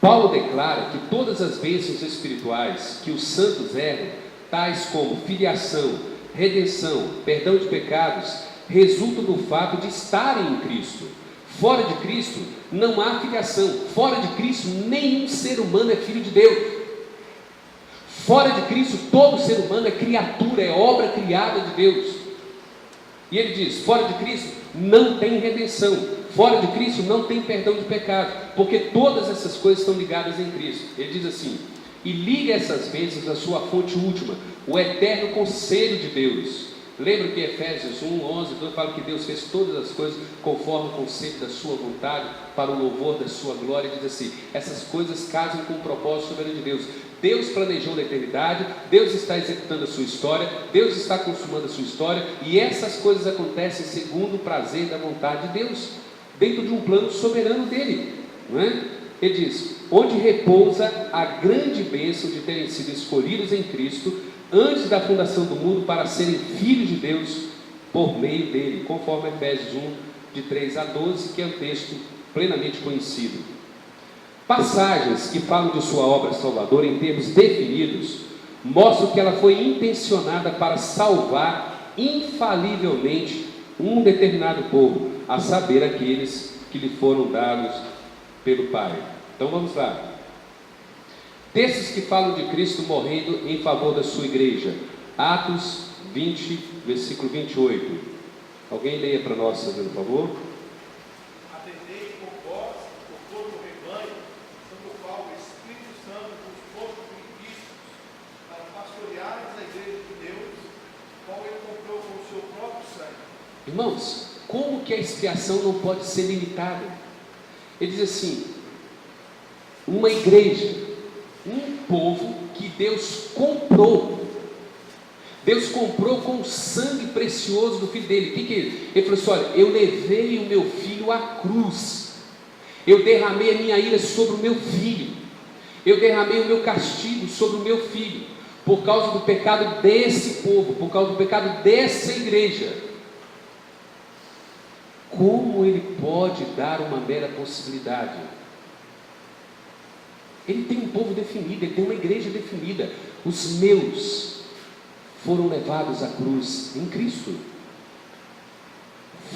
Paulo declara que todas as bênçãos espirituais que os santos herdam, tais como filiação, redenção, perdão de pecados, resultam do fato de estarem em Cristo. Fora de Cristo não há filiação. Fora de Cristo nenhum ser humano é filho de Deus. Fora de Cristo todo ser humano é criatura, é obra criada de Deus. E ele diz: fora de Cristo não tem redenção, fora de Cristo não tem perdão de pecado, porque todas essas coisas estão ligadas em Cristo. Ele diz assim: e liga essas bênçãos à sua fonte última, o eterno conselho de Deus. Lembra que Efésios 1, 11, fala que Deus fez todas as coisas conforme o conceito da sua vontade, para o louvor da sua glória. Diz assim: essas coisas casam com o propósito soberano de Deus. Deus planejou na eternidade, Deus está executando a sua história, Deus está consumando a sua história, e essas coisas acontecem segundo o prazer da vontade de Deus, dentro de um plano soberano dele, não é? Ele diz: onde repousa a grande bênção de terem sido escolhidos em Cristo antes da fundação do mundo para serem filhos de Deus por meio dele, conforme Efésios 1, de 3 a 12, que é um texto plenamente conhecido. Passagens que falam de sua obra salvadora em termos definidos mostram que ela foi intencionada para salvar infalivelmente um determinado povo, a saber, aqueles que lhe foram dados pelo Pai. Então vamos lá. Textos que falam de Cristo morrendo em favor da sua igreja. Atos 20, versículo 28. Alguém leia para nós, por favor. Atendei por vós, por todo o rebanho, sobre o qual o Espírito Santo vos pôs vistos, para pastoreares a igreja de Deus, qual ele comprou com o seu próprio sangue. Irmãos, como que a expiação não pode ser limitada? Ele diz assim: uma igreja, um povo que Deus comprou. Deus comprou com o sangue precioso do filho dele. O que é isso? Ele falou assim: olha, eu levei o meu filho à cruz. Eu derramei a minha ira sobre o meu filho. Eu derramei o meu castigo sobre o meu filho, por causa do pecado desse povo, por causa do pecado dessa igreja. Como ele pode dar uma mera possibilidade? Ele tem um povo definido, ele tem uma igreja definida. Os meus foram levados à cruz em Cristo.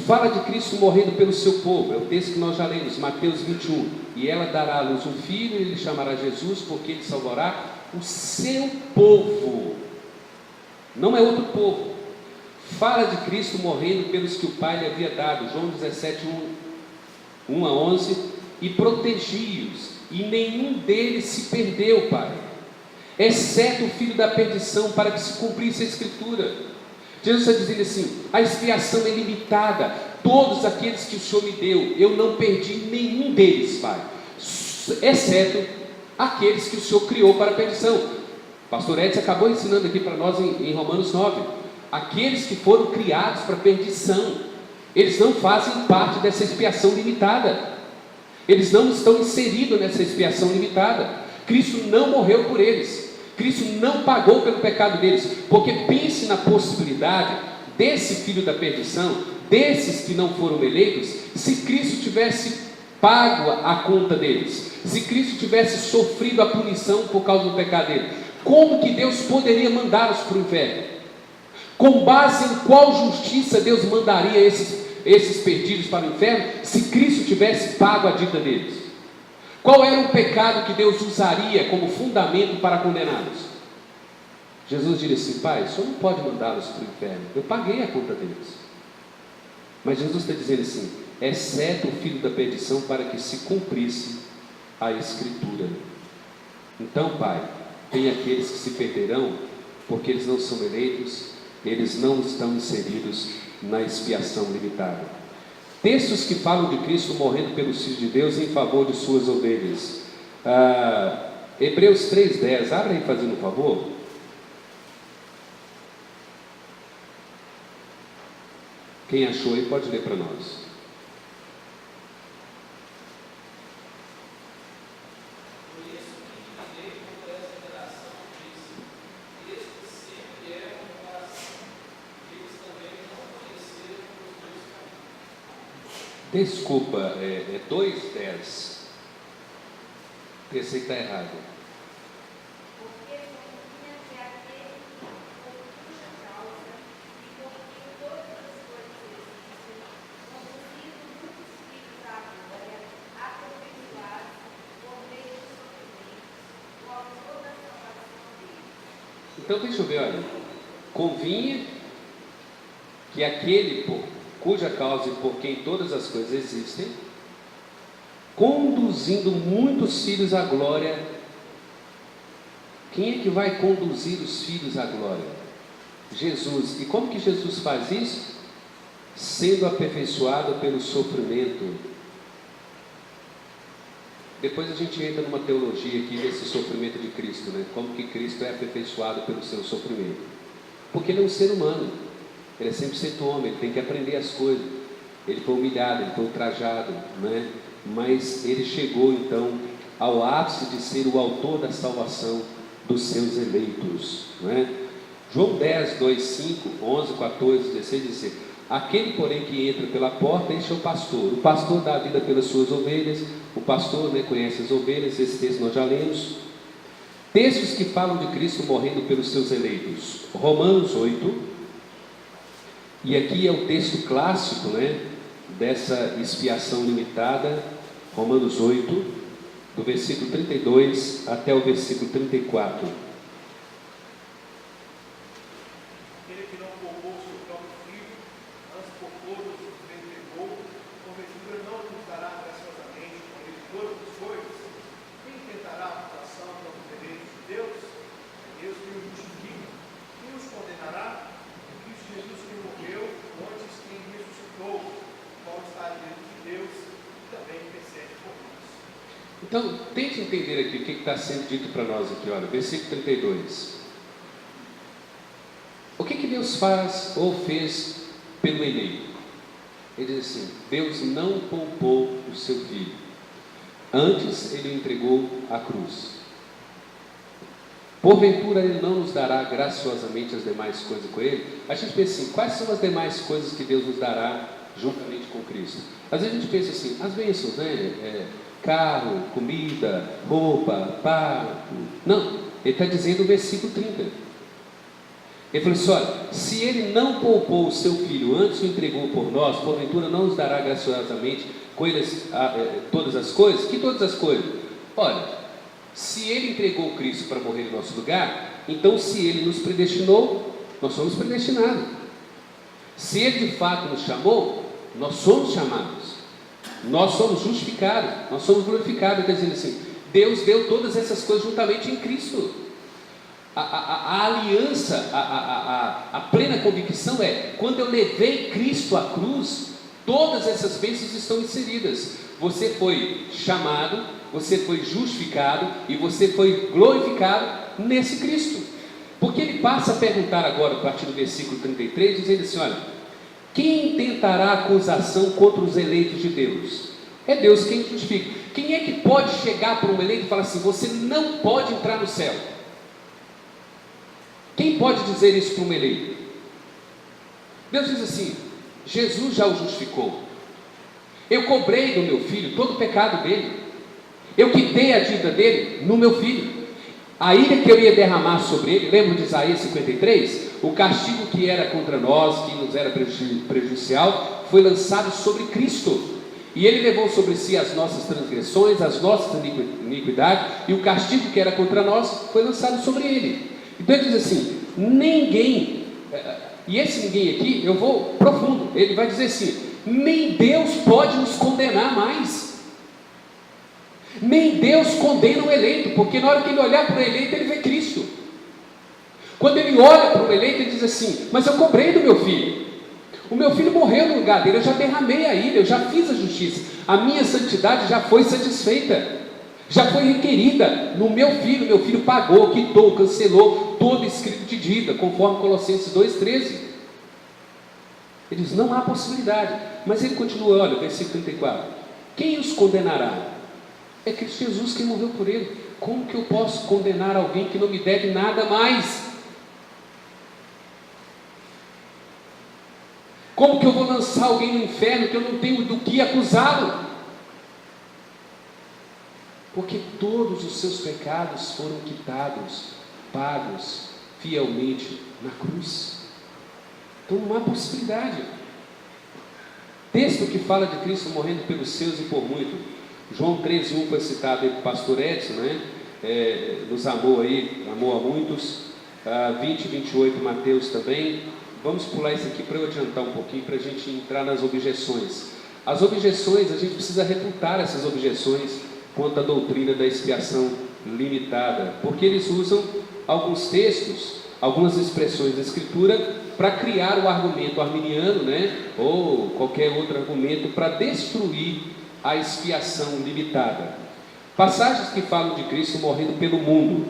Fala de Cristo morrendo pelo seu povo, é o texto que nós já lemos, Mateus 21. E ela dará à luz um filho, e ele chamará Jesus, porque ele salvará o seu povo. Não é outro povo. Fala de Cristo morrendo pelos que o Pai lhe havia dado, João 17, 1 a 11. E protegi-os, e nenhum deles se perdeu, Pai, exceto o filho da perdição, para que se cumprisse a Escritura. Jesus está dizendo assim: a expiação é limitada. Todos aqueles que o Senhor me deu, eu não perdi nenhum deles, Pai, exceto aqueles que o Senhor criou para a perdição. O pastor Edson acabou ensinando aqui para nós em Romanos 9. Aqueles que foram criados para a perdição, eles não fazem parte dessa expiação limitada. Eles não estão inseridos nessa expiação limitada. Cristo não morreu por eles. Cristo não pagou pelo pecado deles, porque pense na possibilidade desse filho da perdição, desses que não foram eleitos, se Cristo tivesse pago a conta deles, se Cristo tivesse sofrido a punição por causa do pecado dele, como que Deus poderia mandá-los para o inferno? Com base em qual justiça Deus mandaria esses perdidos para o inferno, se Cristo tivesse pago a dívida deles? Qual era o pecado que Deus usaria como fundamento para condená-los? Jesus diria assim: Pai, o Senhor não pode mandá-los para o inferno, eu paguei a conta deles. Mas Jesus está dizendo assim: exceto o filho da perdição, para que se cumprisse a Escritura. Então, Pai, tem aqueles que se perderão, porque eles não são eleitos, eles não estão inseridos na expiação limitada. Textos que falam de Cristo morrendo pelos filhos de Deus em favor de suas ovelhas. Hebreus 3,10, abre aí fazendo um favor. Quem achou aí pode ler para nós. Desculpa, é 2,10. Esse aí está errado. Porque convinha que aquele por cuja causa e por quem todas as coisas existem, conduzindo muitos filhos à glória, aperfeiçoados por meio de sofrimentos, o autor da salvação deles. Então deixa eu ver, olha. Convinha que aquele cuja causa e por quem todas as coisas existem, conduzindo muitos filhos à glória. Quem é que vai conduzir os filhos à glória? Jesus. E como que Jesus faz isso? Sendo aperfeiçoado pelo sofrimento. Depois a gente entra numa teologia aqui desse sofrimento de Cristo, né? Como que Cristo é aperfeiçoado pelo seu sofrimento? Porque ele é um ser humano. Ele é 100% homem, ele tem que aprender as coisas. Ele foi humilhado, ele foi ultrajado, né? Mas ele chegou então ao ápice de ser o autor da salvação dos seus eleitos, né? João 10, 2, 5, 11, 14, 16 diz assim: aquele porém que entra pela porta, este é o pastor dá a vida pelas suas ovelhas. O pastor, né, conhece as ovelhas. Esse texto nós já lemos. Textos que falam de Cristo morrendo pelos seus eleitos. Romanos 8. E aqui é o texto clássico, né, dessa expiação limitada. Romanos 8, do versículo 32 até o versículo 34. Aquele que não poupou seu próprio filho, antes por todos os entregou, porventura não nos dará graciosamente com ele todas as coisas? Quem tentará a acusação contra os eleitos de Deus? É Deus que os justifica. Quem os condenará? Cristo Jesus que morreu, antes quem ressuscitou, qual está diante de Deus e também intercede por nós. Então, tente entender aqui o que está sendo dito para nós aqui, olha, versículo 32. O que Deus faz ou fez pelo eleito? Ele diz assim: Deus não poupou o seu filho. Antes ele entregou a cruz. Porventura ele não nos dará graciosamente as demais coisas com ele? A gente pensa assim, quais são as demais coisas que Deus nos dará juntamente com Cristo? Às vezes a gente pensa assim, as bênçãos, né? Carro, comida, roupa, parto. Não, ele está dizendo no versículo 30. Ele falou assim, olha, se ele não poupou o seu filho, antes o entregou por nós, porventura não nos dará graciosamente com eles, todas as coisas? Que todas as coisas? Olha, se ele entregou Cristo para morrer em nosso lugar, então se ele nos predestinou, nós somos predestinados. Se ele de fato nos chamou, nós somos chamados. Nós somos justificados, nós somos glorificados. Está dizendo assim, Deus deu todas essas coisas juntamente em Cristo. A aliança, a plena convicção é, quando eu levei Cristo à cruz, todas essas bênçãos estão inseridas. Você foi chamado, você foi justificado e você foi glorificado nesse Cristo. Porque ele passa a perguntar agora, a partir do versículo 33, dizendo assim, olha, quem tentará acusação contra os eleitos de Deus? É Deus quem justifica. Quem é que pode chegar para um eleito e falar assim, você não pode entrar no céu? Quem pode dizer isso para um eleito? Deus diz assim, Jesus já o justificou. Eu cobrei do meu filho todo o pecado dele. Eu quitei a dívida dele no meu filho. A ira que eu ia derramar sobre ele, lembra de Isaías 53? O castigo que era contra nós, que nos era prejudicial, foi lançado sobre Cristo. E ele levou sobre si as nossas transgressões, as nossas iniquidades, e o castigo que era contra nós foi lançado sobre ele. Então ele diz assim, ninguém, e esse ninguém aqui, eu vou profundo, ele vai dizer assim, nem Deus pode nos condenar mais. Nem Deus condena o eleito, porque na hora que ele olhar para o eleito, ele vê Cristo. Quando ele olha para o eleito, ele diz assim, mas eu cobrei do meu filho. O meu filho morreu no lugar dele, eu já derramei a ira, eu já fiz a justiça. A minha santidade já foi satisfeita, já foi requerida no meu filho pagou, quitou, cancelou todo escrito de dívida, conforme Colossenses 2,13. Ele diz, não há possibilidade. Mas ele continua, olha, versículo 34. Quem os condenará? É Cristo Jesus quem morreu por ele. Como que eu posso condenar alguém que não me deve nada mais? Como que eu vou lançar alguém no inferno que eu não tenho do que acusá-lo? Porque todos os seus pecados foram quitados, pagos fielmente na cruz. Então não há possibilidade. Texto que fala de Cristo morrendo pelos seus e por muito. João 13:1 foi citado aí para o pastor Edson, né? Nos amou aí, amou a muitos. 20:28 Mateus também. Vamos pular isso aqui para eu adiantar um pouquinho, para a gente entrar nas objeções. As objeções, a gente precisa refutar essas objeções quanto à doutrina da expiação limitada, porque eles usam alguns textos, algumas expressões da Escritura para criar o argumento arminiano, né? Ou qualquer outro argumento para destruir a expiação limitada. Passagens que falam de Cristo morrendo pelo mundo.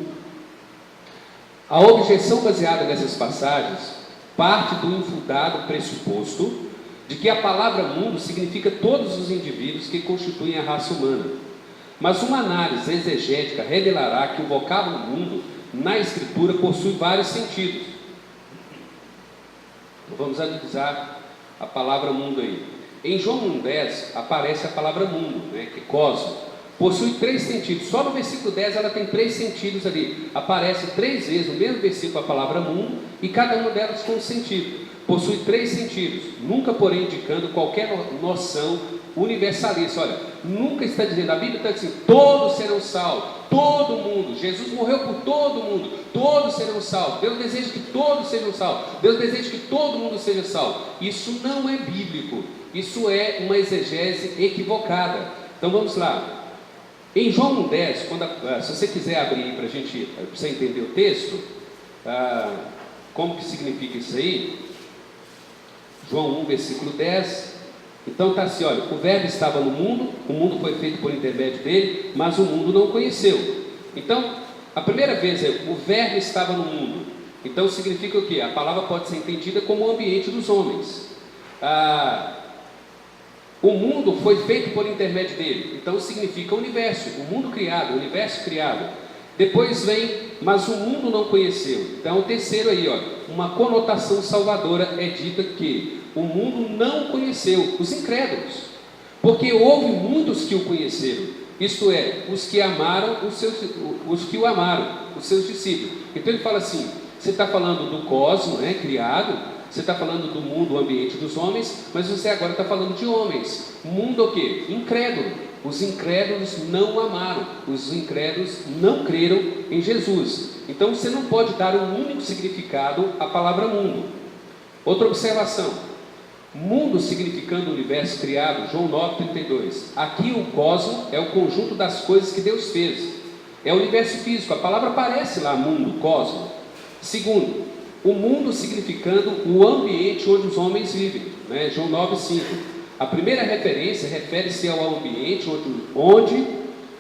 A objeção baseada nessas passagens parte do infundado pressuposto de que a palavra mundo significa todos os indivíduos que constituem a raça humana. Mas uma análise exegética revelará que o vocábulo mundo na Escritura possui vários sentidos. Então, vamos analisar a palavra mundo aí. Em João 1,10 aparece a palavra mundo, né, que é cosmo. Possui 3 sentidos. Só no versículo 10 ela tem 3 sentidos ali. Aparece 3 vezes no mesmo versículo a palavra mundo, e cada uma delas com um sentido. Possui 3 sentidos, nunca porém indicando qualquer noção universalista. Olha, nunca está dizendo, a Bíblia está dizendo, todos serão salvos, todo mundo, Jesus morreu por todo mundo, todos serão salvos. Deus deseja que todos sejam salvos, Deus deseja que todo mundo seja salvo. Isso não é bíblico, isso é uma exegese equivocada. Então vamos lá. Em João 1,10, se você quiser abrir para você entender o texto, como que significa isso aí? João 1, versículo 10. Então está assim, olha, o verbo estava no mundo, o mundo foi feito por intermédio dele, mas o mundo não o conheceu. Então, a primeira vez é, o verbo estava no mundo. Então significa o quê? A palavra pode ser entendida como o ambiente dos homens. O mundo foi feito por intermédio dele. Então significa universo, o mundo criado, o universo criado. Depois vem, mas o mundo não conheceu. Então o terceiro aí, ó, uma conotação salvadora é dita que o mundo não conheceu, os incrédulos. Porque houve muitos que o conheceram, isto é, os que amaram os que o amaram, os seus discípulos. Então ele fala assim, você está falando do cosmos, né, criado, você está falando do mundo, o ambiente dos homens, mas você agora está falando de homens. Mundo o quê? Incrédulo. Os incrédulos não amaram, os incrédulos não creram em Jesus. Então você não pode dar um único significado à palavra mundo. Outra observação. Mundo significando o universo criado, João 9,32. Aqui o cosmos é o conjunto das coisas que Deus fez. É o universo físico, a palavra aparece lá, mundo, cosmos. Segundo, o mundo significando o ambiente onde os homens vivem, né? João 9,5. A primeira referência refere-se ao ambiente onde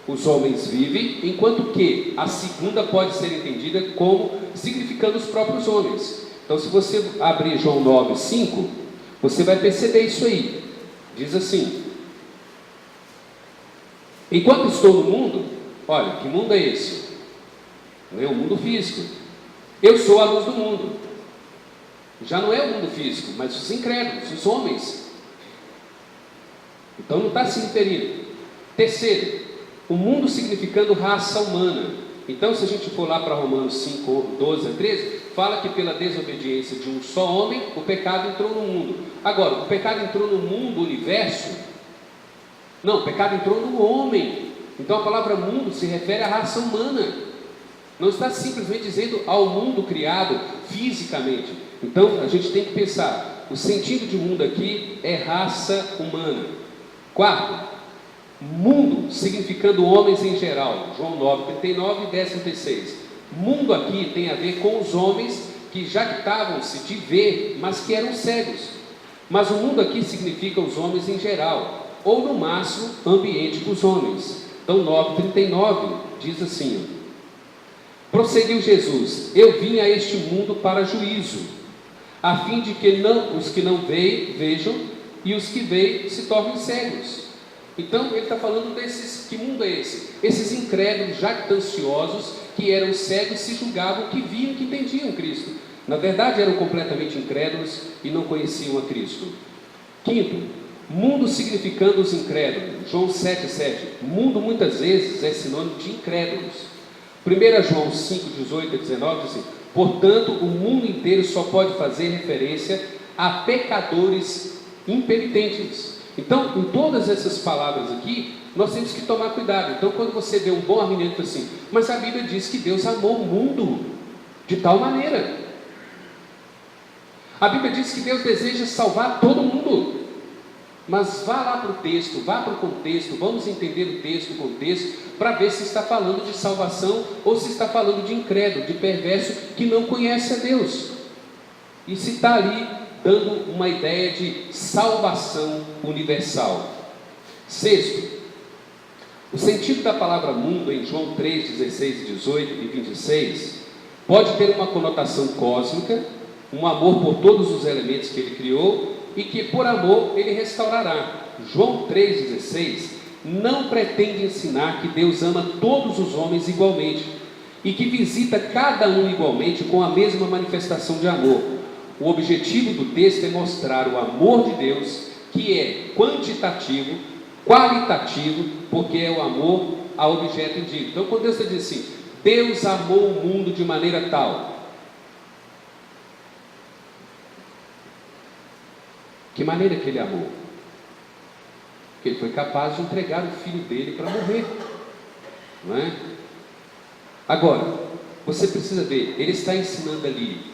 os homens vivem, enquanto que a segunda pode ser entendida como significando os próprios homens. Então se você abrir João 9,5, você vai perceber isso aí. Diz assim: enquanto estou no mundo, olha, que mundo é esse? Não é o mundo físico. Eu sou a luz do mundo. Já não é o mundo físico, mas os incrédulos, os homens. Então não está se referindo. Terceiro, o mundo significando raça humana. Então se a gente for lá para Romanos 5, 12 a 13, fala que pela desobediência de um só homem, o pecado entrou no mundo. Agora, o pecado entrou no mundo, universo? Não, o pecado entrou no homem. Então a palavra mundo se refere à raça humana. Não está simplesmente dizendo ao mundo criado fisicamente. Então a gente tem que pensar, o sentido de mundo aqui é raça humana. Quarto, mundo significando homens em geral, João 9,39 e 10,36. Mundo aqui tem a ver com os homens que jactavam-se de ver, mas que eram cegos. Mas o mundo aqui significa os homens em geral, ou no máximo, ambiente dos homens. Então 9,39 diz assim: prosseguiu Jesus: eu vim a este mundo para juízo, a fim de que os que não veem, vejam, e os que veem se tornem cegos. Então ele está falando desses, que mundo é esse? Esses incrédulos jactanciosos que eram cegos, se julgavam que viam, que entendiam Cristo. Na verdade eram completamente incrédulos e não conheciam a Cristo. Quinto, mundo significando os incrédulos, João 7,7. Mundo muitas vezes é sinônimo de incrédulos. 1 João 5,18 a 19 diz assim: portanto o mundo inteiro só pode fazer referência a pecadores impenitentes. Então, em todas essas palavras aqui, nós temos que tomar cuidado. Então, quando você vê um bom argumento assim, mas a Bíblia diz que Deus amou o mundo de tal maneira. A Bíblia diz que Deus deseja salvar todo mundo. Mas vá lá para o texto, vá para o contexto, vamos entender o texto, o contexto, para ver se está falando de salvação ou se está falando de incrédulo, de perverso que não conhece a Deus. E se está ali dando uma ideia de salvação universal. Sexto, o sentido da palavra mundo em João 3, 16, 18 e 26 pode ter uma conotação cósmica, um amor por todos os elementos que ele criou e que por amor ele restaurará. João 3,16 não pretende ensinar que Deus ama todos os homens igualmente e que visita cada um igualmente com a mesma manifestação de amor. O objetivo do texto é mostrar o amor de Deus, que é quantitativo, qualitativo, porque é o amor ao objeto indígena. Então quando Deus diz assim, Deus amou o mundo de maneira tal, que maneira que ele amou? Que ele foi capaz de entregar o filho dele para morrer, não é? Agora, você precisa ver, ele está ensinando ali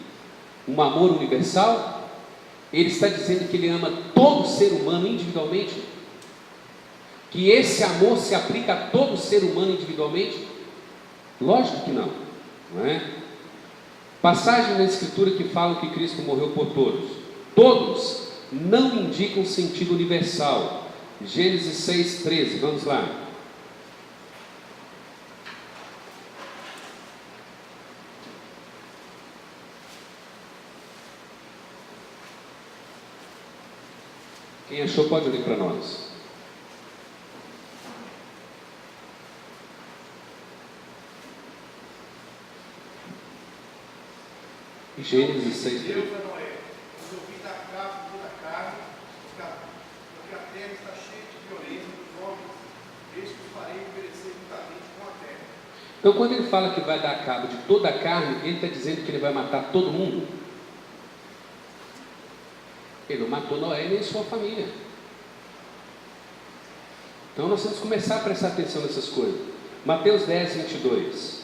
um amor universal? Ele está dizendo que ele ama todo ser humano individualmente? Que esse amor se aplica a todo ser humano individualmente? Lógico que não, não é? Passagem na Escritura que falam que Cristo morreu por todos. Todos não indicam sentido universal. Gênesis 6,13, vamos lá. Quem achou pode ler para nós. Gênesis 6. Deus a Noé, os ouvi da casa de toda a carne, porque a terra está cheia de violência dos homens, eis que os farei perecer juntamente com a terra. Então, quando ele fala que vai dar cabo de toda a carne, ele está dizendo que ele vai matar todo mundo? Ele não matou Noé nem sua família. Então, nós temos que começar a prestar atenção nessas coisas. Mateus 10, 22.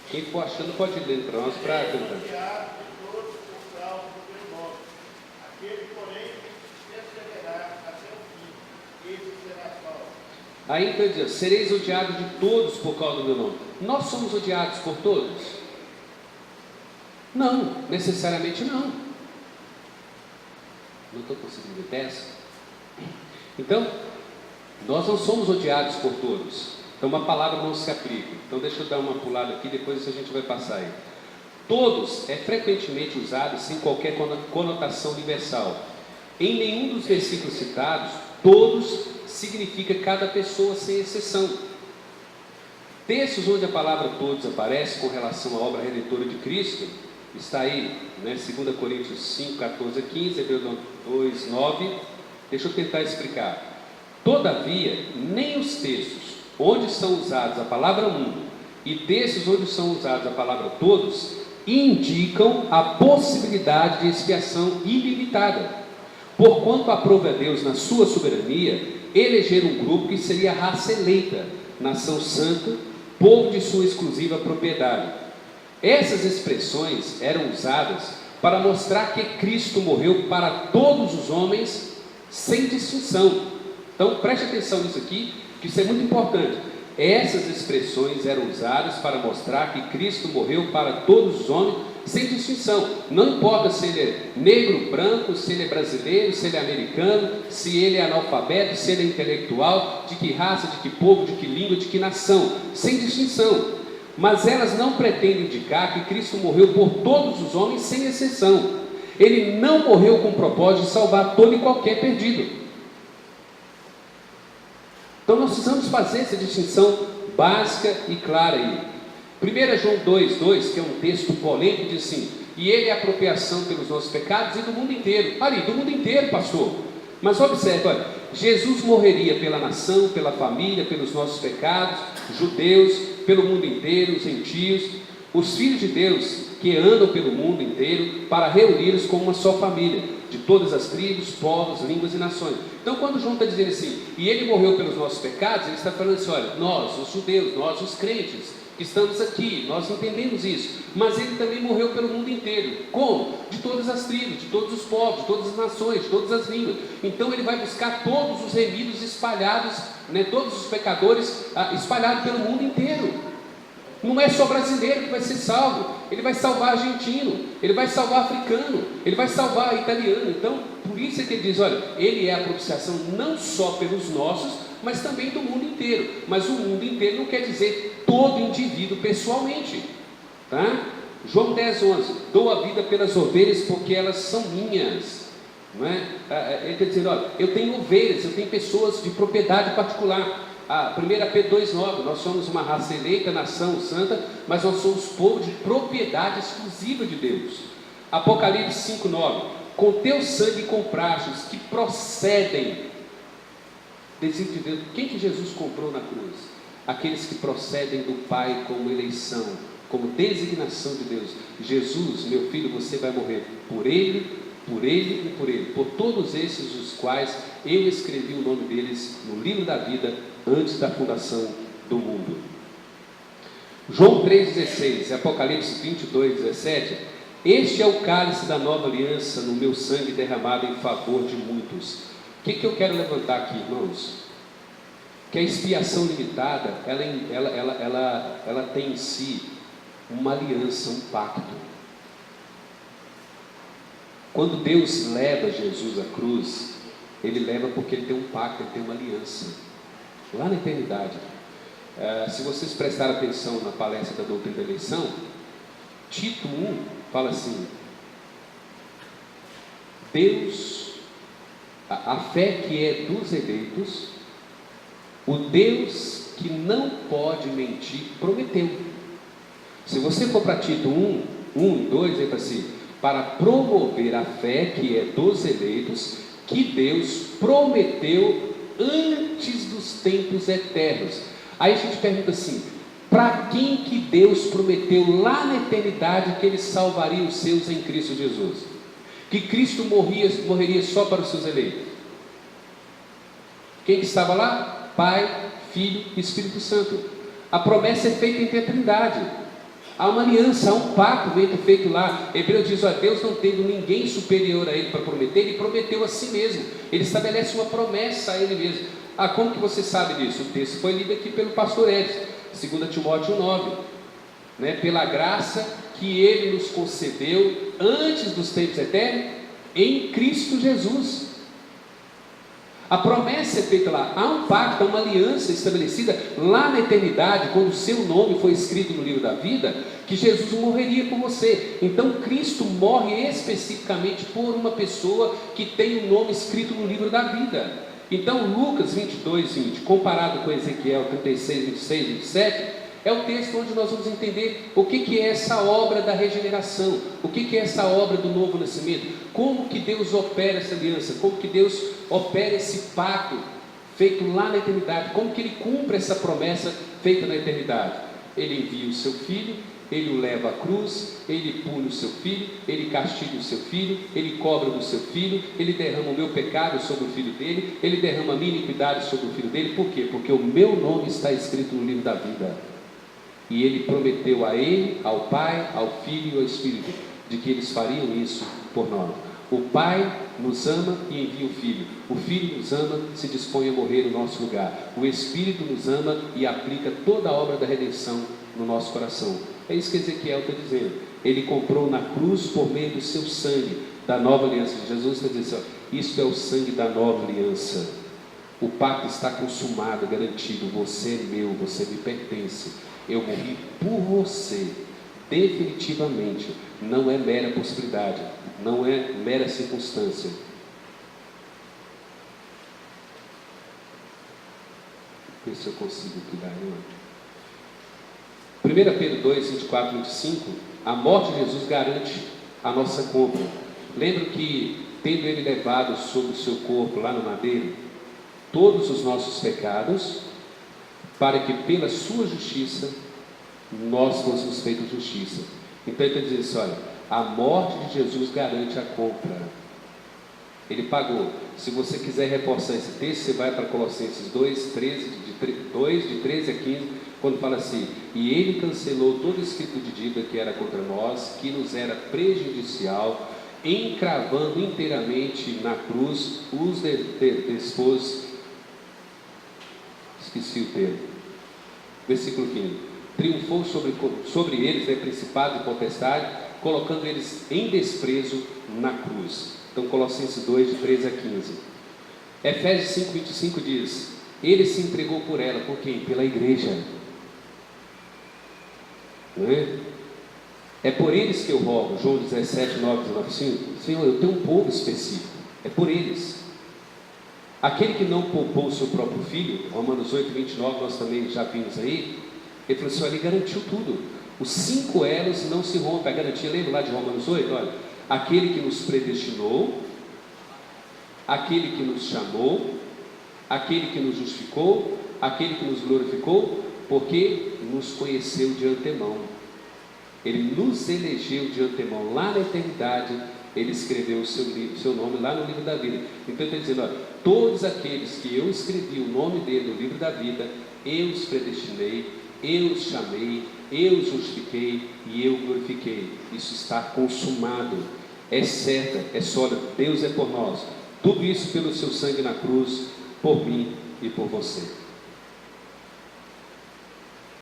Quem for achando pode ler para nós, para cantar. Aí então ele diz: sereis odiados de todos por causa do meu nome. Nós somos odiados por todos? Não, necessariamente não. Não estou conseguindo ver essa. Então, nós não somos odiados por todos. Então uma palavra não se aplica. Então deixa eu dar uma pulada aqui, depois a gente vai passar aí. Todos é frequentemente usado sem qualquer conotação universal. Em nenhum dos versículos citados, todos significa cada pessoa sem exceção. Textos onde a palavra todos aparece com relação à obra redentora de Cristo, está aí, né? 2 Coríntios 5, 14 a 15, Hebreus 2, 9. Deixa eu tentar explicar. Todavia, nem os textos onde são usados a palavra mundo e textos onde são usados a palavra todos indicam a possibilidade de expiação ilimitada, porquanto aprove a Deus na sua soberania eleger um grupo que seria a raça eleita, nação santa, povo de sua exclusiva propriedade. Essas expressões eram usadas para mostrar que Cristo morreu para todos os homens sem distinção. Então preste atenção nisso aqui, que isso é muito importante. Essas expressões eram usadas para mostrar que Cristo morreu para todos os homens sem distinção. Não importa se ele é negro, branco, se ele é brasileiro, se ele é americano, se ele é analfabeto, se ele é intelectual, de que raça, de que povo, de que língua, de que nação, sem distinção. Mas elas não pretendem indicar que Cristo morreu por todos os homens sem exceção. Ele não morreu com o propósito de salvar todo e qualquer perdido. Então nós precisamos fazer essa distinção básica e clara aí. 1 João 2,2, que é um texto polêmico, diz assim: e ele é a apropriação pelos nossos pecados e do mundo inteiro. Ali, do mundo inteiro, pastor. Mas observe, olha, Jesus morreria pela nação, pela família, pelos nossos pecados, judeus, pelo mundo inteiro, gentios, os filhos de Deus que andam pelo mundo inteiro, para reuni-los como uma só família, de todas as tribos, povos, línguas e nações. Então quando João está dizendo assim, e ele morreu pelos nossos pecados, ele está falando assim: olha, nós, os judeus, nós, os crentes, que estamos aqui, nós entendemos isso, mas ele também morreu pelo mundo inteiro. Como? De todas as tribos, de todos os povos, de todas as nações, de todas as línguas. Então ele vai buscar todos os remidos espalhados, né, todos os pecadores espalhados pelo mundo inteiro. Não é só brasileiro que vai ser salvo, ele vai salvar argentino, ele vai salvar africano, ele vai salvar italiano. Então, por isso é que ele diz: olha, ele é a propiciação não só pelos nossos, mas também do mundo inteiro. Mas o mundo inteiro não quer dizer todo indivíduo pessoalmente, tá? João 10,11: dou a vida pelas ovelhas porque elas são minhas, não é? Ele está dizendo: olha, eu tenho ovelhas, eu tenho pessoas de propriedade particular. 1 Pedro 2,9: nós somos uma raça eleita, nação santa, mas nós somos povo de propriedade exclusiva de Deus. Apocalipse 5,9: com teu sangue compraste os que procedem, desígnio de Deus. Quem que Jesus comprou na cruz? Aqueles que procedem do Pai como eleição, como designação de Deus. Jesus, meu filho, você vai morrer por ele e por ele, por todos esses os quais eu escrevi o nome deles no livro da vida antes da fundação do mundo. João 3,16, Apocalipse 22,17: este é o cálice da nova aliança no meu sangue derramado em favor de muitos. O que eu quero levantar aqui, irmãos? Que a expiação limitada, ela tem em si uma aliança, um pacto. Quando Deus leva Jesus à cruz, Ele leva porque Ele tem um pacto, Ele tem uma aliança, lá na eternidade. Se vocês prestarem atenção na palestra da doutrina da eleição, Tito 1 fala assim: Deus, a fé que é dos eleitos, o Deus que não pode mentir, prometeu. Se você for para Tito 1, 2, ele fala assim: para promover a fé que é dos eleitos, que Deus prometeu antes dos tempos eternos. Aí a gente pergunta assim: para quem que Deus prometeu lá na eternidade que Ele salvaria os seus em Cristo Jesus? Que Cristo morreria só para os seus eleitos? Quem que estava lá? Pai, Filho e Espírito Santo. A promessa é feita entre a Trindade. Há uma aliança, há um pacto feito lá. Hebreus diz: Deus não tendo ninguém superior a Ele para prometer, Ele prometeu a si mesmo. Ele estabelece uma promessa a Ele mesmo. Como que você sabe disso? O texto foi lido aqui pelo pastor Edson, 2 Timóteo 9, pela graça que Ele nos concedeu antes dos tempos eternos, em Cristo Jesus. A promessa é feita lá, há um pacto, há uma aliança estabelecida lá na eternidade, quando o seu nome foi escrito no livro da vida, que Jesus morreria por você. Então Cristo morre especificamente por uma pessoa que tem o nome escrito no livro da vida. Então Lucas 22, 20, comparado com Ezequiel 36, 26, 27, é o texto onde nós vamos entender o que é essa obra da regeneração, o que é essa obra do novo nascimento, como que Deus opera essa aliança, como que Deus opera esse pacto feito lá na eternidade, como que Ele cumpre essa promessa feita na eternidade. Ele envia o seu Filho, Ele o leva à cruz, Ele pune o seu filho, Ele castiga o seu filho, Ele cobra do seu filho, Ele derrama o meu pecado sobre o filho dele, Ele derrama a minha iniquidade sobre o filho dele. Por quê? Porque o meu nome está escrito no livro da vida. E Ele prometeu a Ele, ao Pai, ao Filho e ao Espírito, de que eles fariam isso por nós. O Pai nos ama e envia o Filho. O Filho nos ama, se dispõe a morrer no nosso lugar. O Espírito nos ama e aplica toda a obra da redenção no nosso coração. É isso que Ezequiel está dizendo. Ele comprou na cruz por meio do seu sangue, da nova aliança. Jesus está dizendo assim: isso é o sangue da nova aliança. O pacto está consumado, garantido. Você é meu, você me pertence. Eu morri por você, definitivamente. Não é mera possibilidade, não é mera circunstância. Ver se eu consigo cuidar. 1 Pedro 2, 24, 25. A morte de Jesus garante a nossa compra. Lembra que, tendo Ele levado sobre o seu corpo lá no madeiro todos os nossos pecados, para que pela sua justiça nós fôssemos feitos justiça. Então ele está dizendo assim: olha, a morte de Jesus garante a compra. Ele pagou. Se você quiser reforçar esse texto, você vai para Colossenses 2, 13, de 13 a 15, quando fala assim: e Ele cancelou todo escrito de dívida que era contra nós, que nos era prejudicial, encravando inteiramente na cruz os despôs. Esqueci o termo. Versículo 15. Triunfou sobre eles, principado e potestade, colocando eles em desprezo na cruz. Então Colossenses 2, de 13 a 15. Efésios 5, 25 diz: Ele se entregou por ela. Por quem? Pela igreja. Não é? É por eles que eu rogo. João 17, 9, 19, 5. Senhor, eu tenho um povo específico. É por eles. Aquele que não poupou o seu próprio filho, Romanos 8, 29, nós também já vimos aí. Ele falou assim: olha, ele garantiu tudo. Os 5 elos não se rompem. A garantia, lembra lá de Romanos 8? Olha, aquele que nos predestinou, aquele que nos chamou, aquele que nos justificou, aquele que nos glorificou, porque nos conheceu de antemão. Ele nos elegeu de antemão. Lá na eternidade, Ele escreveu o seu nome lá no livro da vida. Então ele está dizendo: olha, todos aqueles que eu escrevi o nome dele no livro da vida, eu os predestinei, eu os chamei, eu os justifiquei e eu glorifiquei. Isso está consumado, é certo, é sólido. Deus é por nós. Tudo isso pelo seu sangue na cruz, por mim e por você.